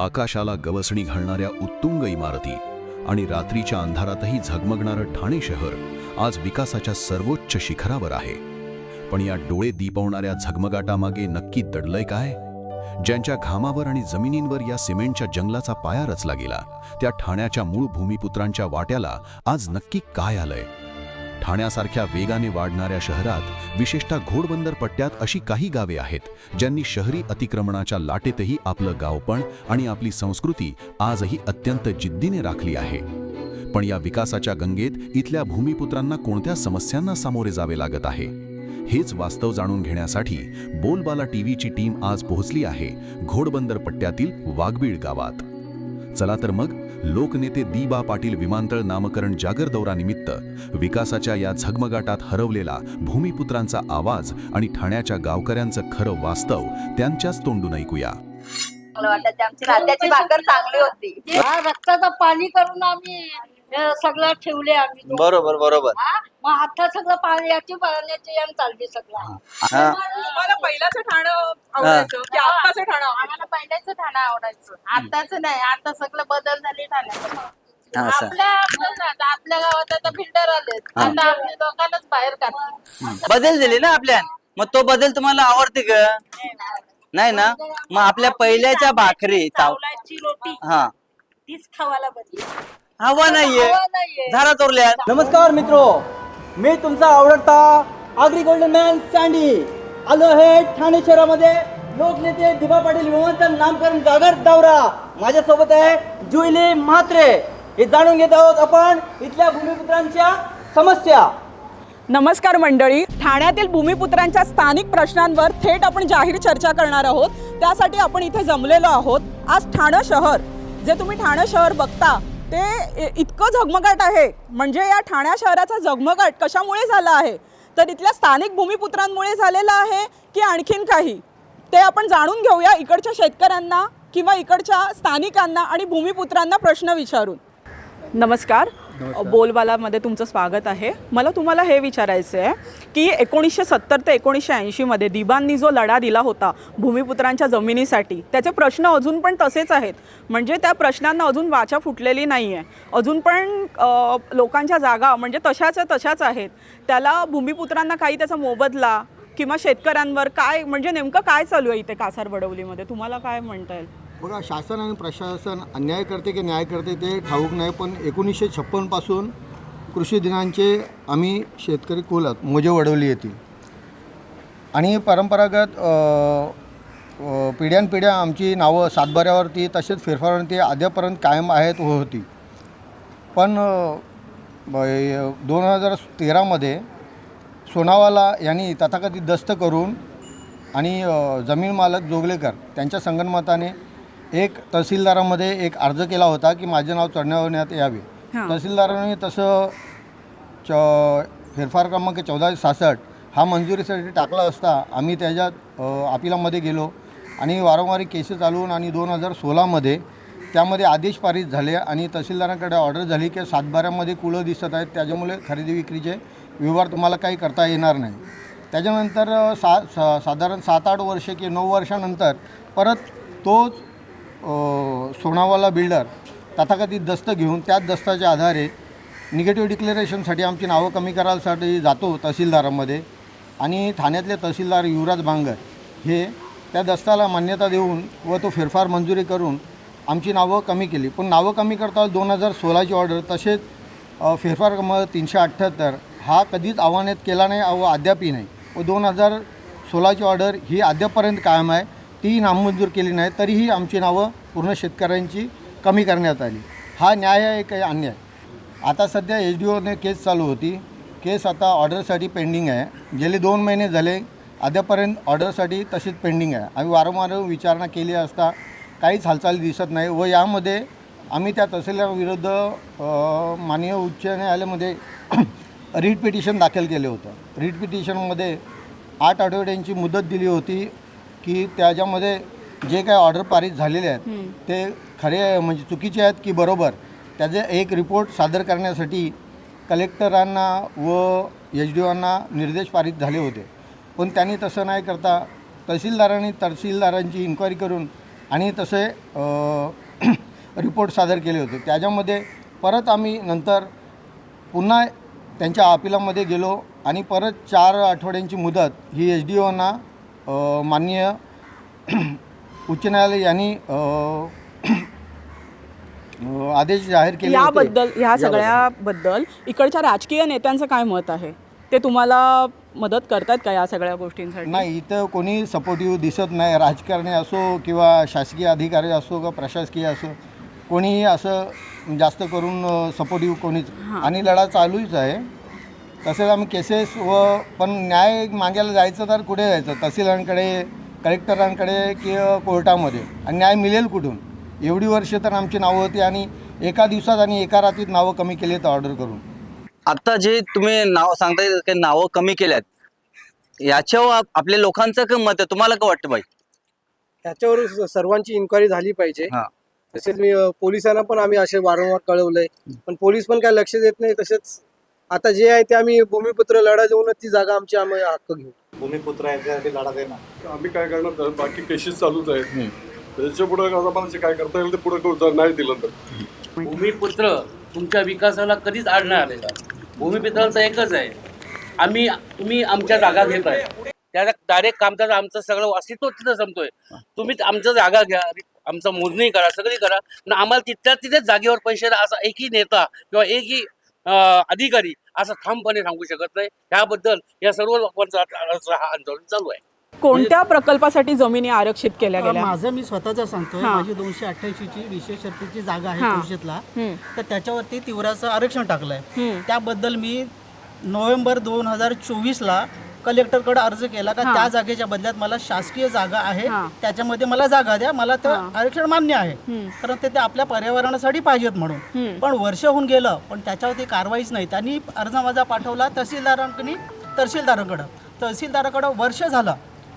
आकाशाला गवसणी घालणाऱ्या उत्तुंग इमारती आणि रात्रीच्या अंधारातही झगमगणारं ठाणे शहर आज विकासाच्या सर्वोच्च शिखरावर आहे. पण या डोळे दिपवणाऱ्या झगमगाटामागे नक्की दडलंय काय? ज्यांच्या घामावर आणि जमिनींवर या सिमेंटच्या जंगलाचा पाया रचला गेला, त्या ठाण्याच्या मूळ भूमिपुत्रांच्या वाट्याला आज नक्की काय आलंय? ठाण्यासारख्या वेगाने वाढणाऱ्या शहरात, विशेषतः घोडबंदर पट्ट्यात अशी काही गावे आहेत ज्यांनी शहरी अतिक्रमणाच्या लाटेतही आपलं गावपण आणि आपली संस्कृती आजही अत्यंत जिद्दीने राखली आहे. पण या विकासाच्या गंगेत इथल्या भूमिपुत्रांना कोणत्या समस्यांना सामोरे जावे लागत आहे, हेच वास्तव जाणून घेण्यासाठी बोलबाला टीव्हीची टीम आज पोहोचली आहे घोडबंदर पट्ट्यातील वाघबीळ गावात. चला तर मग लोकनेते दी.बा. पाटील विमानतळ नामकरण जागर दौऱ्यानिमित्त विकासाच्या या झगमगाटात हरवलेला भूमिपुत्रांचा आवाज आणि ठाण्याच्या गावकऱ्यांचं खरं वास्तव त्यांच्याच तोंडून ऐकूया. मला वाटतं आमची नात्याची भाकर चांगली होती. रक्ताचं पाणी करून आम्ही सगळं ठेवले आम्ही. बरोबर बरोबर. मग आता सगळं पाण्याची यान चालली सगळं. मला पहिल्याचं ठाणं आवडायचं की आत्ताचं ठाणं? आम्हाला पहिल्याचं ठाणं आवडायचं, आत्ताचं नाही. आता सगळं बदल झाले ठाण्यात. आपल्या गावात आता फिल्टर आलेत, आता आपल्या लोकांनाच बाहेर काढतात. बदल झाले ना आपल्या. मग तो बदल तुम्हाला आवडते का? नाही ना. मग आपल्या पहिल्याच्या भाकरी चावलाची रोटी हा तीच खावायला बदली. हवा नाहीये झाला तोरल्या. नमस्कार मित्रो, मी तुमचा आवडता आगरी गोल्डन मॅन सँडी आलो आहे ठाणे शहरामध्ये लोकनेते दी.बा. पाटील विमानतळ नामकरण जागर दौरा. माझ्यासोबत आहे जुईली म्हात्रे. हे जाणून घेत आहोत आपण इथल्या भूमिपुत्रांच्या समस्या. नमस्कार मंडळी, ठाण्यातील भूमिपुत्रांच्या स्थानिक प्रश्नांवर थेट आपण जाहीर चर्चा करणार आहोत. त्यासाठी आपण इथे जमलेलो आहोत. आज ठाणं शहर, जे तुम्ही ठाणं शहर बघता ते इतकं झगमगाट आहे. म्हणजे या ठाण्या शहराचा झगमगाट कशामुळे झाला आहे तर इथल्या स्थानिक भूमिपुत्रांमुळे झालेला आहे की आणखीन काही, ते आपण जाणून घेऊया इकडच्या शेतकऱ्यांना किंवा इकडच्या स्थानिकांना आणि भूमिपुत्रांना प्रश्न विचारून. नमस्कार, बोलबालामध्ये तुमचं स्वागत आहे. मला तुम्हाला हे विचारायचं आहे की 1970 ते 1980 दी.बांनी जो लढा दिला होता भूमिपुत्रांच्या जमिनीसाठी, त्याचे प्रश्न अजून पण तसेच आहेत. म्हणजे त्या प्रश्नांना अजून वाचा फुटलेली नाही आहे. अजून पण लोकांच्या जागा म्हणजे तशाच आहेत. त्याला भूमिपुत्रांना काही त्याचा मोबदला किंवा शेतकऱ्यांवर काय, म्हणजे नेमकं काय चालू आहे इथे कासारवडवलीमध्ये, तुम्हाला काय म्हणता येईल? बघा, शासन आणि प्रशासन अन्याय करते की न्याय करते ते ठाऊक नाही, पण 1956 पासून कृषी दिनांचे आम्ही शेतकरी कुल मोजे वडवली येतील आणि परंपरागत पिढ्यानपिढ्या आमची नावं सातबाऱ्यावरती तसेच फेरफारावरती अद्यापर्यंत कायम आहेत होती. पण 2013 सोनावाला यांनी तथाकथित दस्त करून आणि जमीन मालक जोगलेकर त्यांच्या संगनमताने एक तहसीलदारामध्ये एक अर्ज केला होता की माझे नाव चढवण्यात यावे. तहसीलदाराने तसं फेरफार क्रमांक 1466 हा मंजुरीसाठी टाकला असता आम्ही त्याच्यात अपिलामध्ये गेलो आणि वारंवार केसेस चालवून आणि 2016 त्यामध्ये आदेश पारित झाले आणि तहसीलदारांकडे ऑर्डर झाली की सातबाऱ्यामध्ये कुळं दिसत आहेत, त्याच्यामुळे खरेदी विक्रीचे व्यवहार तुम्हाला काही करता येणार नाही. त्याच्यानंतर साधारण 7-8 वर्षे की 9 वर्षानंतर परत तोच सोनावाला बिल्डर तथाकथित दस्त घेऊन त्याच दस्ताच्या आधारे निगेटिव्ह डिक्लेरेशनसाठी आमची नावं कमी करायसाठी जातो तहसीलदारामध्ये आणि ठाण्यातले तहसीलदार युवराज बांगर हे त्या दस्ताला मान्यता देऊन व तो फेरफार मंजुरी करून आमची नावं कमी केली. पण नावं कमी करता 2016ची ऑर्डर तसेच फेरफार क्रमांक 378 हा कधीच आव्हानित केला नाही व अद्यापही नाही व 2016ची ऑर्डर ही अद्यापर्यंत कायम आहे, ती नामंजूर केली नाही. तरीही आमची नावं पूर्ण शेतकऱ्यांची कमी करण्यात आली. हा न्याय आहे काही अन्याय? आता सध्या HDOने केस चालू होती. केस आता ऑर्डरसाठी पेंडिंग आहे. गेले 2 महिने झाले अद्यापर्यंत ऑर्डरसाठी तशीच पेंडिंग आहे. आम्ही वारंवार विचारणा केली असता काहीच हालचाली दिसत नाही व यामध्ये आम्ही त्या तहसीलदाराविरुद्ध माननीय उच्च न्यायालयामध्ये रीट पिटिशन दाखल केले होतं. रीट पिटिशनमध्ये 8 आठवड्यांची मुदत दिली होती की त्याच्यामध्ये जे काही ऑर्डर पारित झालेले आहेत ते खरे म्हणजे चुकीचे आहेत की बरोबर, त्याचे एक रिपोर्ट सादर करण्यासाठी कलेक्टरांना व HDOंना निर्देश पारित झाले होते. पण त्यांनी तसं नाही करता तहसीलदारांची इन्क्वायरी करून आणि तसे रिपोर्ट सादर केले होते. त्याच्यामध्ये परत आम्ही नंतर पुन्हा त्यांच्या अपिलामध्ये गेलो आणि परत 4 आठवड्यांची मुदत ही SDOना माननीय उच्च न्यायालय यांनी आदेश जाहीर केले होते. ह्या सगळ्याबद्दल इकडच्या राजकीय नेत्यांचं काय मत आहे? ते तुम्हाला मदत करतात का या सगळ्या गोष्टींसाठी? नाही, इथं कोणी सपोर्टिव्ह दिसत नाही. राजकारणी असो किंवा शासकीय अधिकारी असो किंवा प्रशासकीय असो, कोणीही असं जास्त करून सपोर्टिव्ह कोणीच. आणि लढा चालूच आहे. तसेच आम्ही केसेस पण न्याय मागायला जायचं तर कुठे जायचं? तहसीलदारांकडे, कलेक्टरांकडे किंवा कोर्टामध्ये. आणि न्याय मिळेल कुठून? एवढी वर्ष तर आमची नावं होती आणि एका दिवसात आणि एका रात्रीत नावं कमी केली आहेत ऑर्डर करून. आता जे तुम्ही नाव सांगताय की नावं कमी केल्यात, याच्यावर आपल्या लोकांचं काय मत आहे? तुम्हाला काय वाटतं बाई? याच्यावर सर्वांची इन्क्वायरी झाली पाहिजे. हा. तसेच मी पोलिसांना पण आम्ही असे वारंवार कळवलंय, पण पोलीस पण काय लक्ष देत नाही. तसेच आता जे आहे ते आम्ही भूमिपुत्र लढा देऊन ती जागा आमची आम्ही हक्क घेऊ. भूमिपुत्र यांच्यासाठी लढा देणार. आम्ही काय करणार तर बाकी केसेस चालूच आहेत. त्याच्या पुढे आम्हाला काय करता येईल ते पुढे नाही दिलं तर. भूमिपुत्र तुमच्या विकासाला कधीच आड नाही आलेला. भूमिपुत्रांचं एकच आहे, तुम्ही आमच्या जागा घेताय, त्या डायरेक्ट कामकाज आमचं सगळं अस्तित्व तिथं संपतोय. तुम्ही आमचं जागा घ्या, आमचं मोजणी करा, सगळी करा, पण आम्हाला तिथेच जागेवर पैसे द्या असा एकही नेता किंवा एकही अधिकारी असं ठामपणे सांगू शकत नाही. त्याबद्दल या सर्व लोकांचं हा आंदोलन चालू आहे. कोणत्या प्रकल्पासाठी जमिनी आरक्षित केल्या गेल्या? माझं मी स्वतःच सांगतोय. माझी 288ची विशेष शर्तीची जागा आहे तुळशीतला, तर त्याच्यावरती तीव्राचं आरक्षण टाकलंय. त्याबद्दल मी नोव्हेंबर 2024ला कलेक्टरकडे अर्ज केला का त्या जागेच्या बदल्यात मला शासकीय जागा आहे, त्याच्यामध्ये मला जागा द्या, मला ते आरक्षण मान्य आहे, कारण ते आपल्या पर्यावरणासाठी पाहिजेत म्हणून. पण वर्ष होऊन गेलं पण त्याच्यावरती कारवाईच नाही. त्यांनी अर्ज माझा पाठवला तहसीलदाराकडं वर्ष झालं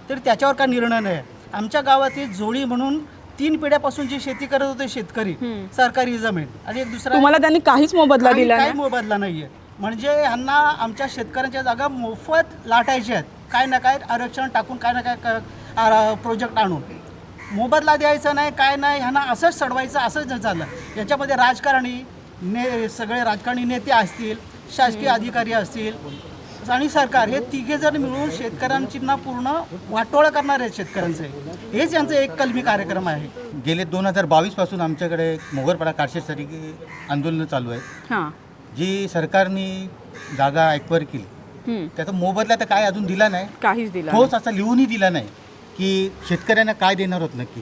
तरी त्याच्यावर काय निर्णय नाही. आमच्या गावातील जोडी म्हणून 3 पिढ्यापासून जी शेती करत होते शेतकरी, सरकारी जमीन, आणि एक दुसरा तुम्हाला त्यांनी काहीच मोबदला दिला काही मोबदला नाहीये. म्हणजे यांना आमच्या शेतकऱ्यांच्या जागा मोफत लाटायच्या आहेत, काय ना काय आरक्षण टाकून, काय ना काय प्रोजेक्ट आणून. मोबदला द्यायचा नाही, काय नाही, ह्यांना असंच सडवायचं, असंच झालं. याच्यामध्ये राजकारणी सगळे राजकारणी नेते असतील, शासकीय अधिकारी असतील आणि सरकार, हे तिघे जण मिळून शेतकऱ्यांची पूर्ण वाटोळा करणार आहेत शेतकऱ्यांचे. हेच यांचं एक कलमी कार्यक्रम आहे. गेले 2022 पासून आमच्याकडे मोगरपाडा कारशेडसाठी आंदोलनं चालू आहेत. जी सरकारने जागा ॲक्वायर केली, त्याचा मोबदला तर काय अजून दिला नाही, काहीच दिला ठोस असा लिहूनही दिला नाही की शेतकऱ्यांना काय देणार होत नक्की.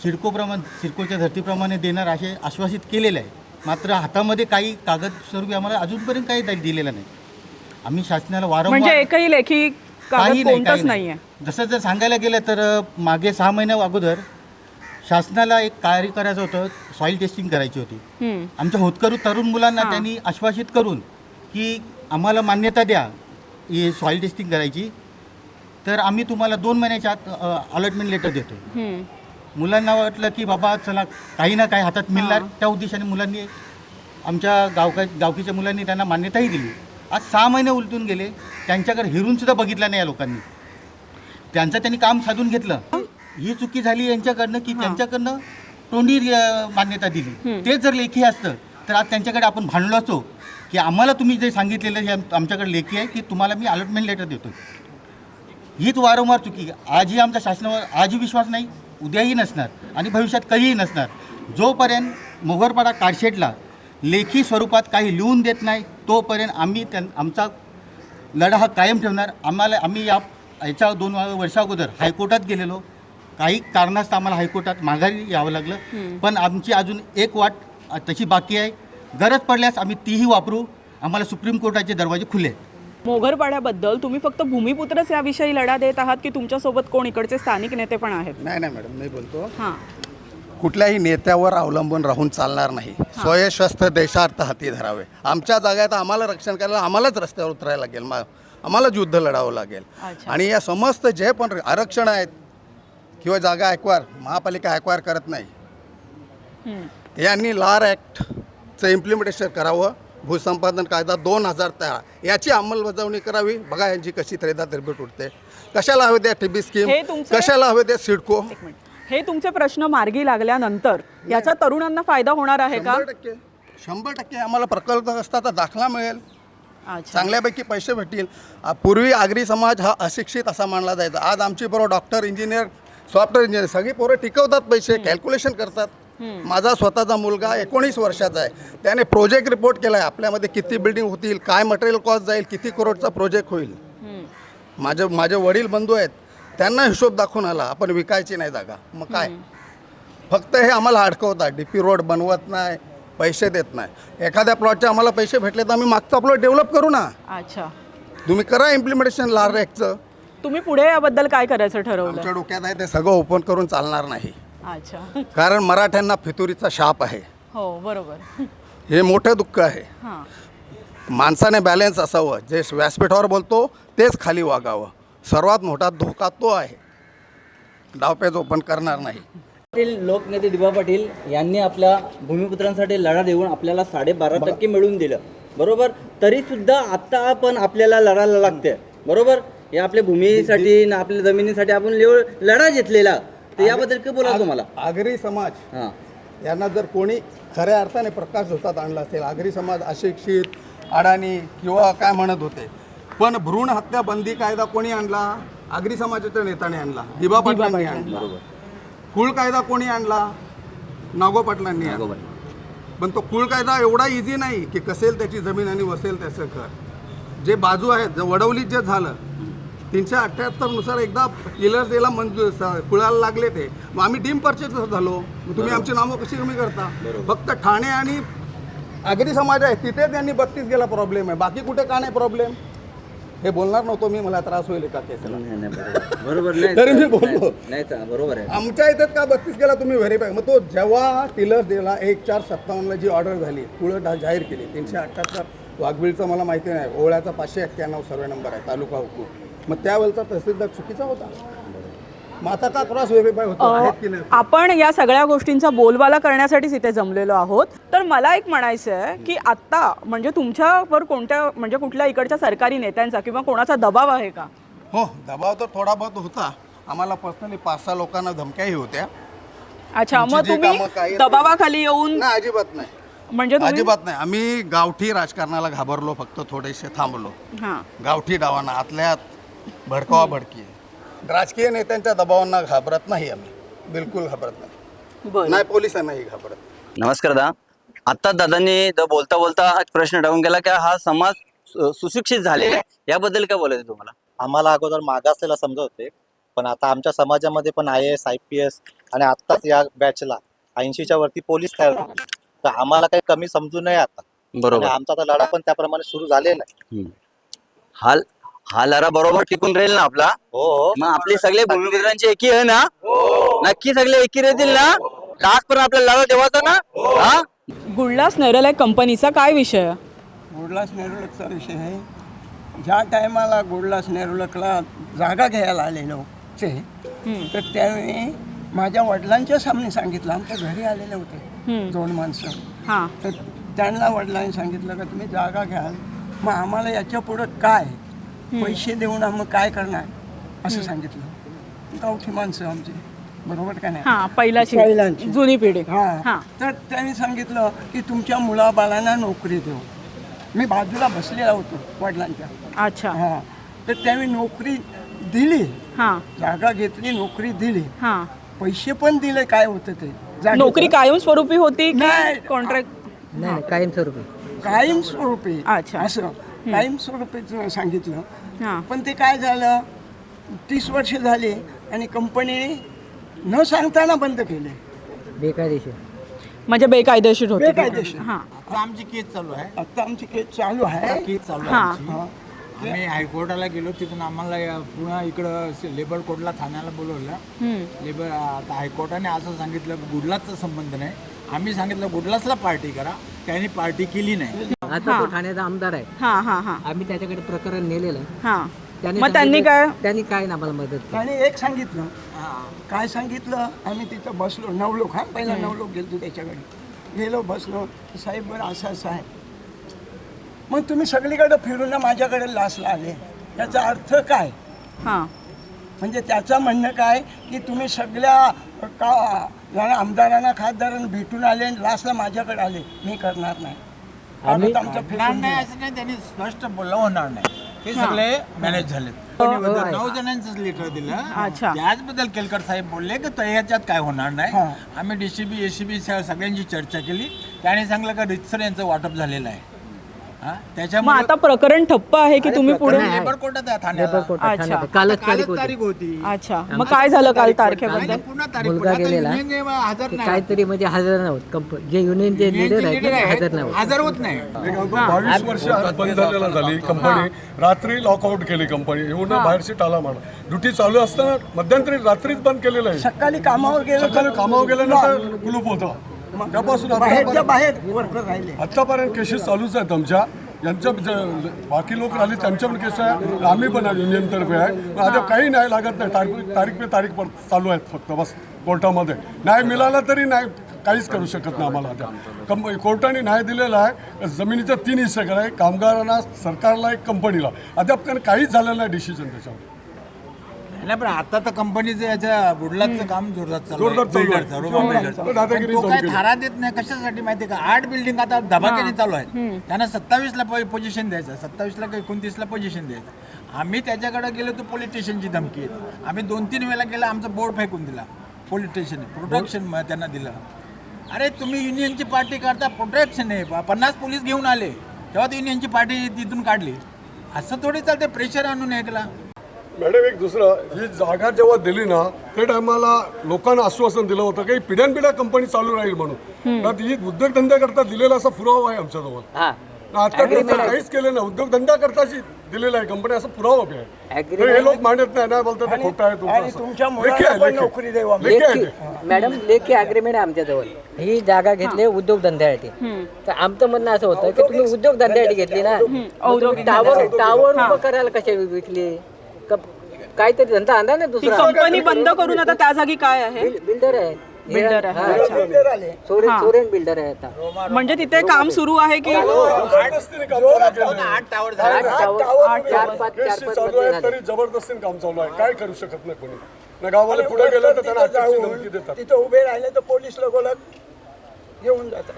सिडकोच्या धर्तीप्रमाणे देणार असे आश्वासित केलेलं आहे, मात्र हातामध्ये काही कागद स्वरूपी आम्हाला अजूनपर्यंत काही दिलेलं नाही. आम्ही शासनाला वारंवार, म्हणजे एकही लेखी काही कोणताच नाहीये. जसं जर सांगायला गेलं तर मागे 6 महिन्या अगोदर शासनाला एक कार्य करायचं होतं, सॉईल टेस्टिंग करायची होती. आमच्या होतकरू तरुण मुलांना त्यांनी आश्वासित करून की आम्हाला मान्यता द्या ही सॉईल टेस्टिंग करायची, तर आम्ही तुम्हाला 2 महिन्याच्या आत अलॉटमेंट लेटर देतो. मुलांना वाटलं की बाबा चला काही ना काही हातात मिळणार, त्या उद्देशाने मुलांनी, आमच्या गावकीच्या मुलांनी त्यांना मान्यताही दिली. आज 6 महिने उलटून गेले, त्यांच्याकडे हिरूनसुद्धा बघितला नाही या लोकांनी. त्यांचं त्यांनी काम साधून घेतलं. ही चुकी झाली यांच्याकडनं की त्यांच्याकडनं तोंडी मान्यता दिली. ते जर लेखी असतं तर आज त्यांच्याकडे आपण भांडलो असतो की आम्हाला तुम्ही जे सांगितलेलं हे आमच्याकडे लेखी आहे की तुम्हाला मी अलॉटमेंट लेटर देतो. हीच वारंवार चुकी. आजही आमच्या शासनावर आजही विश्वास नाही, उद्याही नसणार आणि भविष्यात कधीही नसणार. जोपर्यंत मोगरपाडा कारशेडला लेखी स्वरूपात काही लिहून देत नाही तोपर्यंत आम्ही आमचा लढा हा कायम ठेवणार. आम्ही याच्या 2 वर्षाअगोदर हायकोर्टात गेलेलो, काही कारणास्तव आम्हाला हायकोर्टात माघारी यावं लागलं, पण आमची अजून एक वाट तशी बाकी आहे. गरज पडल्यास आम्ही तीही वापरू. आम्हाला सुप्रीम कोर्टाचे दरवाजे खुले आहेत. मोगरपाड्याबद्दल तुम्ही फक्त भूमिपुत्रच याविषयी लढा देत आहात की तुमच्यासोबत कोण इकडचे स्थानिक नेते पण आहेत? नाही मॅडम, मी बोलतो कुठल्याही नेत्यावर अवलंबून राहून चालणार नाही. स्वयंस्वस्थ देशार्थ हाती धरावे. आमच्या जागेत आम्हाला रक्षण करायला आम्हालाच रस्त्यावर उतरायला लागेल, आम्हालाच युद्ध लढावं लागेल. आणि या समस्त जे पण आरक्षण आहेत किंवा जागा ॲक्वायर, महापालिका ॲक्वायर करत नाही. यांनी लार ॲक्टचं इम्प्लिमेंटेशन करावं. भूसंपादन कायदा 2013 याची अंमलबजावणी करावी. बघा यांची कशी त्रेदा तिरबीट उठते. कशाला हवे त्या TB स्कीम, कशाला हवे त्या सिडको. हे तुमचे प्रश्न मार्गी लागल्यानंतर याचा तरुणांना फायदा होणार आहे का? 100% आम्हाला प्रकल्प असता तर दाखला मिळेल, अच्छा. चांगल्यापैकी पैसे भेटतील. पूर्वी आगरी समाज हा अशिक्षित असा मानला जायचा. आज आमची पोरं डॉक्टर, इंजिनियर, सॉफ्टवेअर इंजिनियर सगळी पोरं टिकवतात, पैसे कॅल्क्युलेशन करतात. माझा स्वतःचा मुलगा 19 वर्षाचा आहे. त्याने प्रोजेक्ट रिपोर्ट केला आहे, आपल्यामध्ये किती बिल्डिंग होतील, काय मटेरियल कॉस्ट जाईल, किती करोडचा प्रोजेक्ट होईल. माझे वडील बंधू आहेत, त्यांना हिशोब दाखवून आला. आपण विकायची नाही जागा, मग काय? फक्त हे आम्हाला अडकवतात, DP रोड बनवत नाही, पैसे देत नाही. एखाद्या प्लॉटचे आम्हाला पैसे भेटले तर आम्ही मागचा प्लॉट डेव्हलप करू ना. अच्छा, तुम्ही करा इम्प्लिमेंटेशन लारेकचं. तुम्ही पुढे याबद्दल काय करायचं ठरवलं? आमच्या डोक्यात आहे ते सगळं ओपन करून चालणार नाही, अच्छा. कारण मराठ्यांना फितुरीचा शाप आहे. हो, बरोबर. हे मोठं दुःख आहे. हां, माणसाने बॅलन्स असावं, जे व्यासपीठावर बोलतो तेच खाली वागावं. सर्वात मोठा धोका तो आहे. डावपेच ओपन करणार नाही. लोकनेते दिबा पाटील यांनी आपल्या भूमिपुत्रांसाठी लढा देऊन आपल्याला 12.5% मिळवून दिलं, बरोबर. तरी सुद्धा आता आपण आपल्याला लढायला लागते, बरोबर. हे आपल्या भूमीसाठी ना आपल्या जमिनीसाठी आपण लढा घेतलेला, तर याबद्दल काय बोला तुम्हाला? आगरी समाज हां, यांना जर कोणी खऱ्या अर्थाने प्रकाश झोतात आणला असेल, आगरी समाज अशिक्षित, अडाणी किंवा काय म्हणत होते, पण भ्रूण हत्या बंदी कायदा कोणी आणला? आगरी समाजाच्या नेत्याने आणला, दिबा पाटलांनी आणला. कुळ कायदा कोणी आणला? नागो पाटलांनी आणला. पण तो कुळ कायदा एवढा इझी नाही की कसेल त्याची जमीन आणि वसेल त्याचं घर. जे बाजू आहेत, वडवलीत जे झालं 378 नुसार एकदा किलर्स द्यायला मंजूर कुळाला लागले ते, मग आम्ही डीम परचेस झालो. मग तुम्ही आमची नावं कशी कमी करता? फक्त ठाणे आणि आगरी समाज आहे तिथे त्यांनी 32 गेला प्रॉब्लेम आहे, बाकी कुठे का नाही प्रॉब्लेम? हे बोलणार नव्हतो मी, मला त्रास होईल एका केसला. बरोबर नाही, तरी मी बोललो. नाही बरोबर आहे. आमच्या इथेच का 32 गेला तुम्ही व्हेरीफाय. मग तो जेव्हा टिलर्स दिला 1457 जी ऑर्डर झाली, कुळं जाहीर केली 378 वाघबिळचा मला माहिती नाही, ओळ्याचा 591 सर्वे नंबर आहे, तालुका हुकूम. मग त्यावेळेचा तहसीलदार चुकीचा होता. मग आता का क्रॉस व्हेरीफाय होतो आहेत की नाही? आपण या सगळ्या गोष्टींचा बोलबाला करण्यासाठीच इथे जमलेलो आहोत. तर मला एक म्हणायचं आहे की आत्ता म्हणजे तुमच्यावर कोणत्या म्हणजे कुठल्या इकडच्या सरकारी नेत्यांचा किंवा कोणाचा दबाव आहे का? हो, दबाव तर थोडा बहुत होता. आम्हाला पर्सनली 5-6 लोकांना धमक्याही होत्या. अच्छा, मग तुमची जी कामं तुम्ही काय- दबावाखाली येऊन नाही, अजिबात नाही, म्हणजे तुम्ही अजिबात नाही. आम्ही गावठी राजकारणाला घाबरलो, फक्त थोडेसे थांबलो. हां, गावठी डावांना आतल्यात भडकावा भडकी, राजकीय नेत्यांच्या दबावांना घाबरत नाही आम्ही, बिलकुल घाबरत नाही. बरं. नाही पोलिसांनाही घाबरत. नमस्कार दादा. आता दादांनी बोलता बोलता हा प्रश्न टाकून गेला की हा समाज सुशिक्षित झाले, याबद्दल काय बोलायचं तुम्हाला? आम्हाला अगोदर मागासलेला समजत होते, पण आता आमच्या समाजामध्ये पण IAS IPS आणि आत्ताच या बॅचला 80च्या वरती पोलीस तयार झाले, तर आम्हाला काही कमी समजू नये आता. बरोबर. आणि आमचा आता लढा पण त्याप्रमाणे सुरू झालेला आहे. हा लढा बरोबर टिकून राहील ना आपला? हो. मग आपले सगळे भूमिपुत्रांची एकी आहे ना? नक्की सगळे एकी राहतील ना? लास्ट पण आपल्याला लढा देवाचा ना? हा, गुडलास नेरलॅक कंपनीचा काय विषय आहे? गुडलास नेरुलकचा विषय आहे. ज्या टायमाला गुडलास नेरुलकला जागा घ्यायला आलेलो तर त्यावेळी माझ्या वडिलांच्या सामने सांगितलं, आमच्या घरी आलेले होते 2 माणसं. हां, तर त्यांना वडिलांनी सांगितलं का तुम्ही जागा घ्याल, मग आम्हाला याच्या पुढं काय पैसे देऊन आम्ही काय करणार असं सांगितलं. गावठी माणसं आमची, बरोबर का नाही? हां, पहिल्याची जुनी पिढी. हां, तर त्यांनी सांगितलं की तुमच्या मुलाबाळांना नोकरी देऊ. मी बाजूला बसलेला होतो वडिलांच्या. अच्छा, हां, तर त्यावेळी नोकरी दिली, हां, जागा घेतली, नोकरी दिली, हां. पैसे पण दिले. काय होतं ते जागेचं. नोकरी कायमस्वरूपी होती की नाही. कॉन्ट्रॅक्ट? कायमस्वरूपी. अच्छा. असं कायमस्वरूपीच सांगितलं. हां, पण ते काय झालं, 30 वर्ष झाली आणि कंपनी न सांगताना बंद केले. म्हणजे बेकायदेशीर होती. बेकायदेशीर. हां, आता आमची केस चालू आहे. आम्ही हायकोर्टाला गेलो, तिथून आम्हाला पुन्हा इकडं लेबर कोर्टला ठाण्याला बोलवलं. लेबर आता हायकोर्टाने असं सांगितलं की गुडलासचा संबंध नाही. आम्ही सांगितलं गुडलासला पार्टी करा, त्यांनी पार्टी केली नाही. आता तो ठाण्याचा आमदार आहे. हां, हां, हां, आम्ही त्याच्याकडे प्रकरण नेलेलं. हां. मग त्यांनी काय? त्यांनी काय ना मला मदत. त्याने एक सांगितलं. काय सांगितलं, आम्ही तिथं बसलो 9 लोक. पहिला 9 लोक गेलो त्याच्याकडे, गेलो बसलो. साहेब बरं असं असं आहे. मग तुम्ही सगळीकडे फिरून माझ्याकडे लासला आले, याचा अर्थ काय? हां, म्हणजे त्याचं म्हणणं काय की तुम्ही सगळ्या आमदारांना खासदारांना भेटून आले आणि लास्टला माझ्याकडे आले, मी करणार नाही. कागद आमचा होणार फेकून नाही द्या. असं नाही, त्यांनी स्पष्ट बोललं होणार नाही. ते सगळे मॅनेज झाले. 9 जणांचंच लेटर दिलं. अच्छा. त्याचबद्दल केलकर साहेब बोलले की याच्यात काय होणार नाही. आम्ही DCB ACB सगळ्यांची चर्चा केली. त्याने सांगलं का रितसर यांचं वाटप झालेलं आहे. मग त्याच्यामुळे आता प्रकरण ठप्प आहे की तुम्ही पुढे लेबर कोर्टात आहे ठाण्याला. अच्छा कालच तारीख होती. अच्छा, मग काय झालं काल तारखेबद्दल? पुन्हा तारीख हजर नाही. काहीतरी म्हणजे हजर नव्हत. जे युनियनचे लीडर आहेत हजर नव्हते. हजर होत नाही. 22 वर्ष बंद झालेला झाली कंपनी. रात्री लॉकआउट केली कंपनी. एवढं बाहेरची टाला मारा. ड्युटी चालू असताना मध्यंतरी रात्रीच बंद केलेलं आहे. सकाळी कामावर गेल्यानंतर कुलूप होतं. त्यापासून बाहेर वर्कर राहिले. आतापर्यंत केसेस चालूच आहेत आमच्या. यांच्या बाकी लोक राहिले त्यांच्या पण केस आहे. आम्ही पण युनियनतर्फे आहे. पण आता काही नाही लागत नाही. तारीख पे तारीख चालू आहेत फक्त बस कोर्टामध्ये. न्याय मिळाला तरी नाही काहीच करू शकत नाही आम्हाला. आता कोर्टाने न्याय दिलेला आहे. जमिनीचा 3 हिस्से आहे. कामगारांना, सरकारला, एक कंपनीला. अद्याप काहीच झालेलं नाही डिसिजन त्याच्यावर. नाही, पण आता तर कंपनीचं याच्या बुडलाचं काम जोरदार चालू आहे. बिल्डरचं, रोबा बिल्डरचं. दादागिरी तो काय चालू थारा देत नाही. कशासाठी माहिती का? 8 बिल्डिंग आता धबाक्याने चालू आहेत. त्यांना 27ला पोझिशन द्यायचं, 27ला का 29ला पोझिशन द्यायचं. आम्ही त्याच्याकडे गेलो तर पोलीस स्टेशनची धमकी आहे. आम्ही 2-3 वेळा गेला, आमचा बोर्ड फेकून दिला पोलीस स्टेशन. प्रोटेक्शन त्यांना दिलं. अरे तुम्ही युनियनची पार्टी करता, प्रोटेक्शन आहे. 50 पोलीस घेऊन आले तेव्हा ती युनियनची पार्टी तिथून काढली. असं थोडी चालते प्रेशर आणून ऐकला. मॅडम एक दुसरं, ही जागा जेव्हा दिली ना त्या टायमाला लोकांना आश्वासन दिलं होतं की पिढ्यानपिढ्या कंपनी चालू राहील म्हणून. ही उद्योगधंद्या करता दिलेला असा पुरावा आहे आमच्याजवळ. आता काहीच केलं नाही. उद्योगधंदा करताची दिलेला आहे कंपनी, असं पुरावा आहे. हे लोक मांडत नाही, बोलतात खोटं आहे तुमच्या नोकरी मॅडम लेखी अग्रीमेंट आहे आमच्याजवळ. ही जागा घेतली उद्योगधंद्यासाठी. तर आमचं म्हणणं असं होतं की तुम्ही उद्योगधंद्यासाठी घेतली ना, टावर उभं करायला कशा विकली? काहीतरी धंदा आणा ना दुसरा. कंपनी बंद करून आता त्या जागी काय आहे? बिल्डर आहे. बिल्डर आहे. सोरेन बिल्डर आहे आता. म्हणजे तिथे काम सुरू आहे की? 8 टावर चालू आहे तरी जबरदस्तीने काम चालू आहे. काय करू शकत नाही कोणी. ना गावाला पुढे गेलं तर त्यांना अटकची धमकी देतात. तिथे उभे राहिले तर पोलीस लोक घेऊन जातात.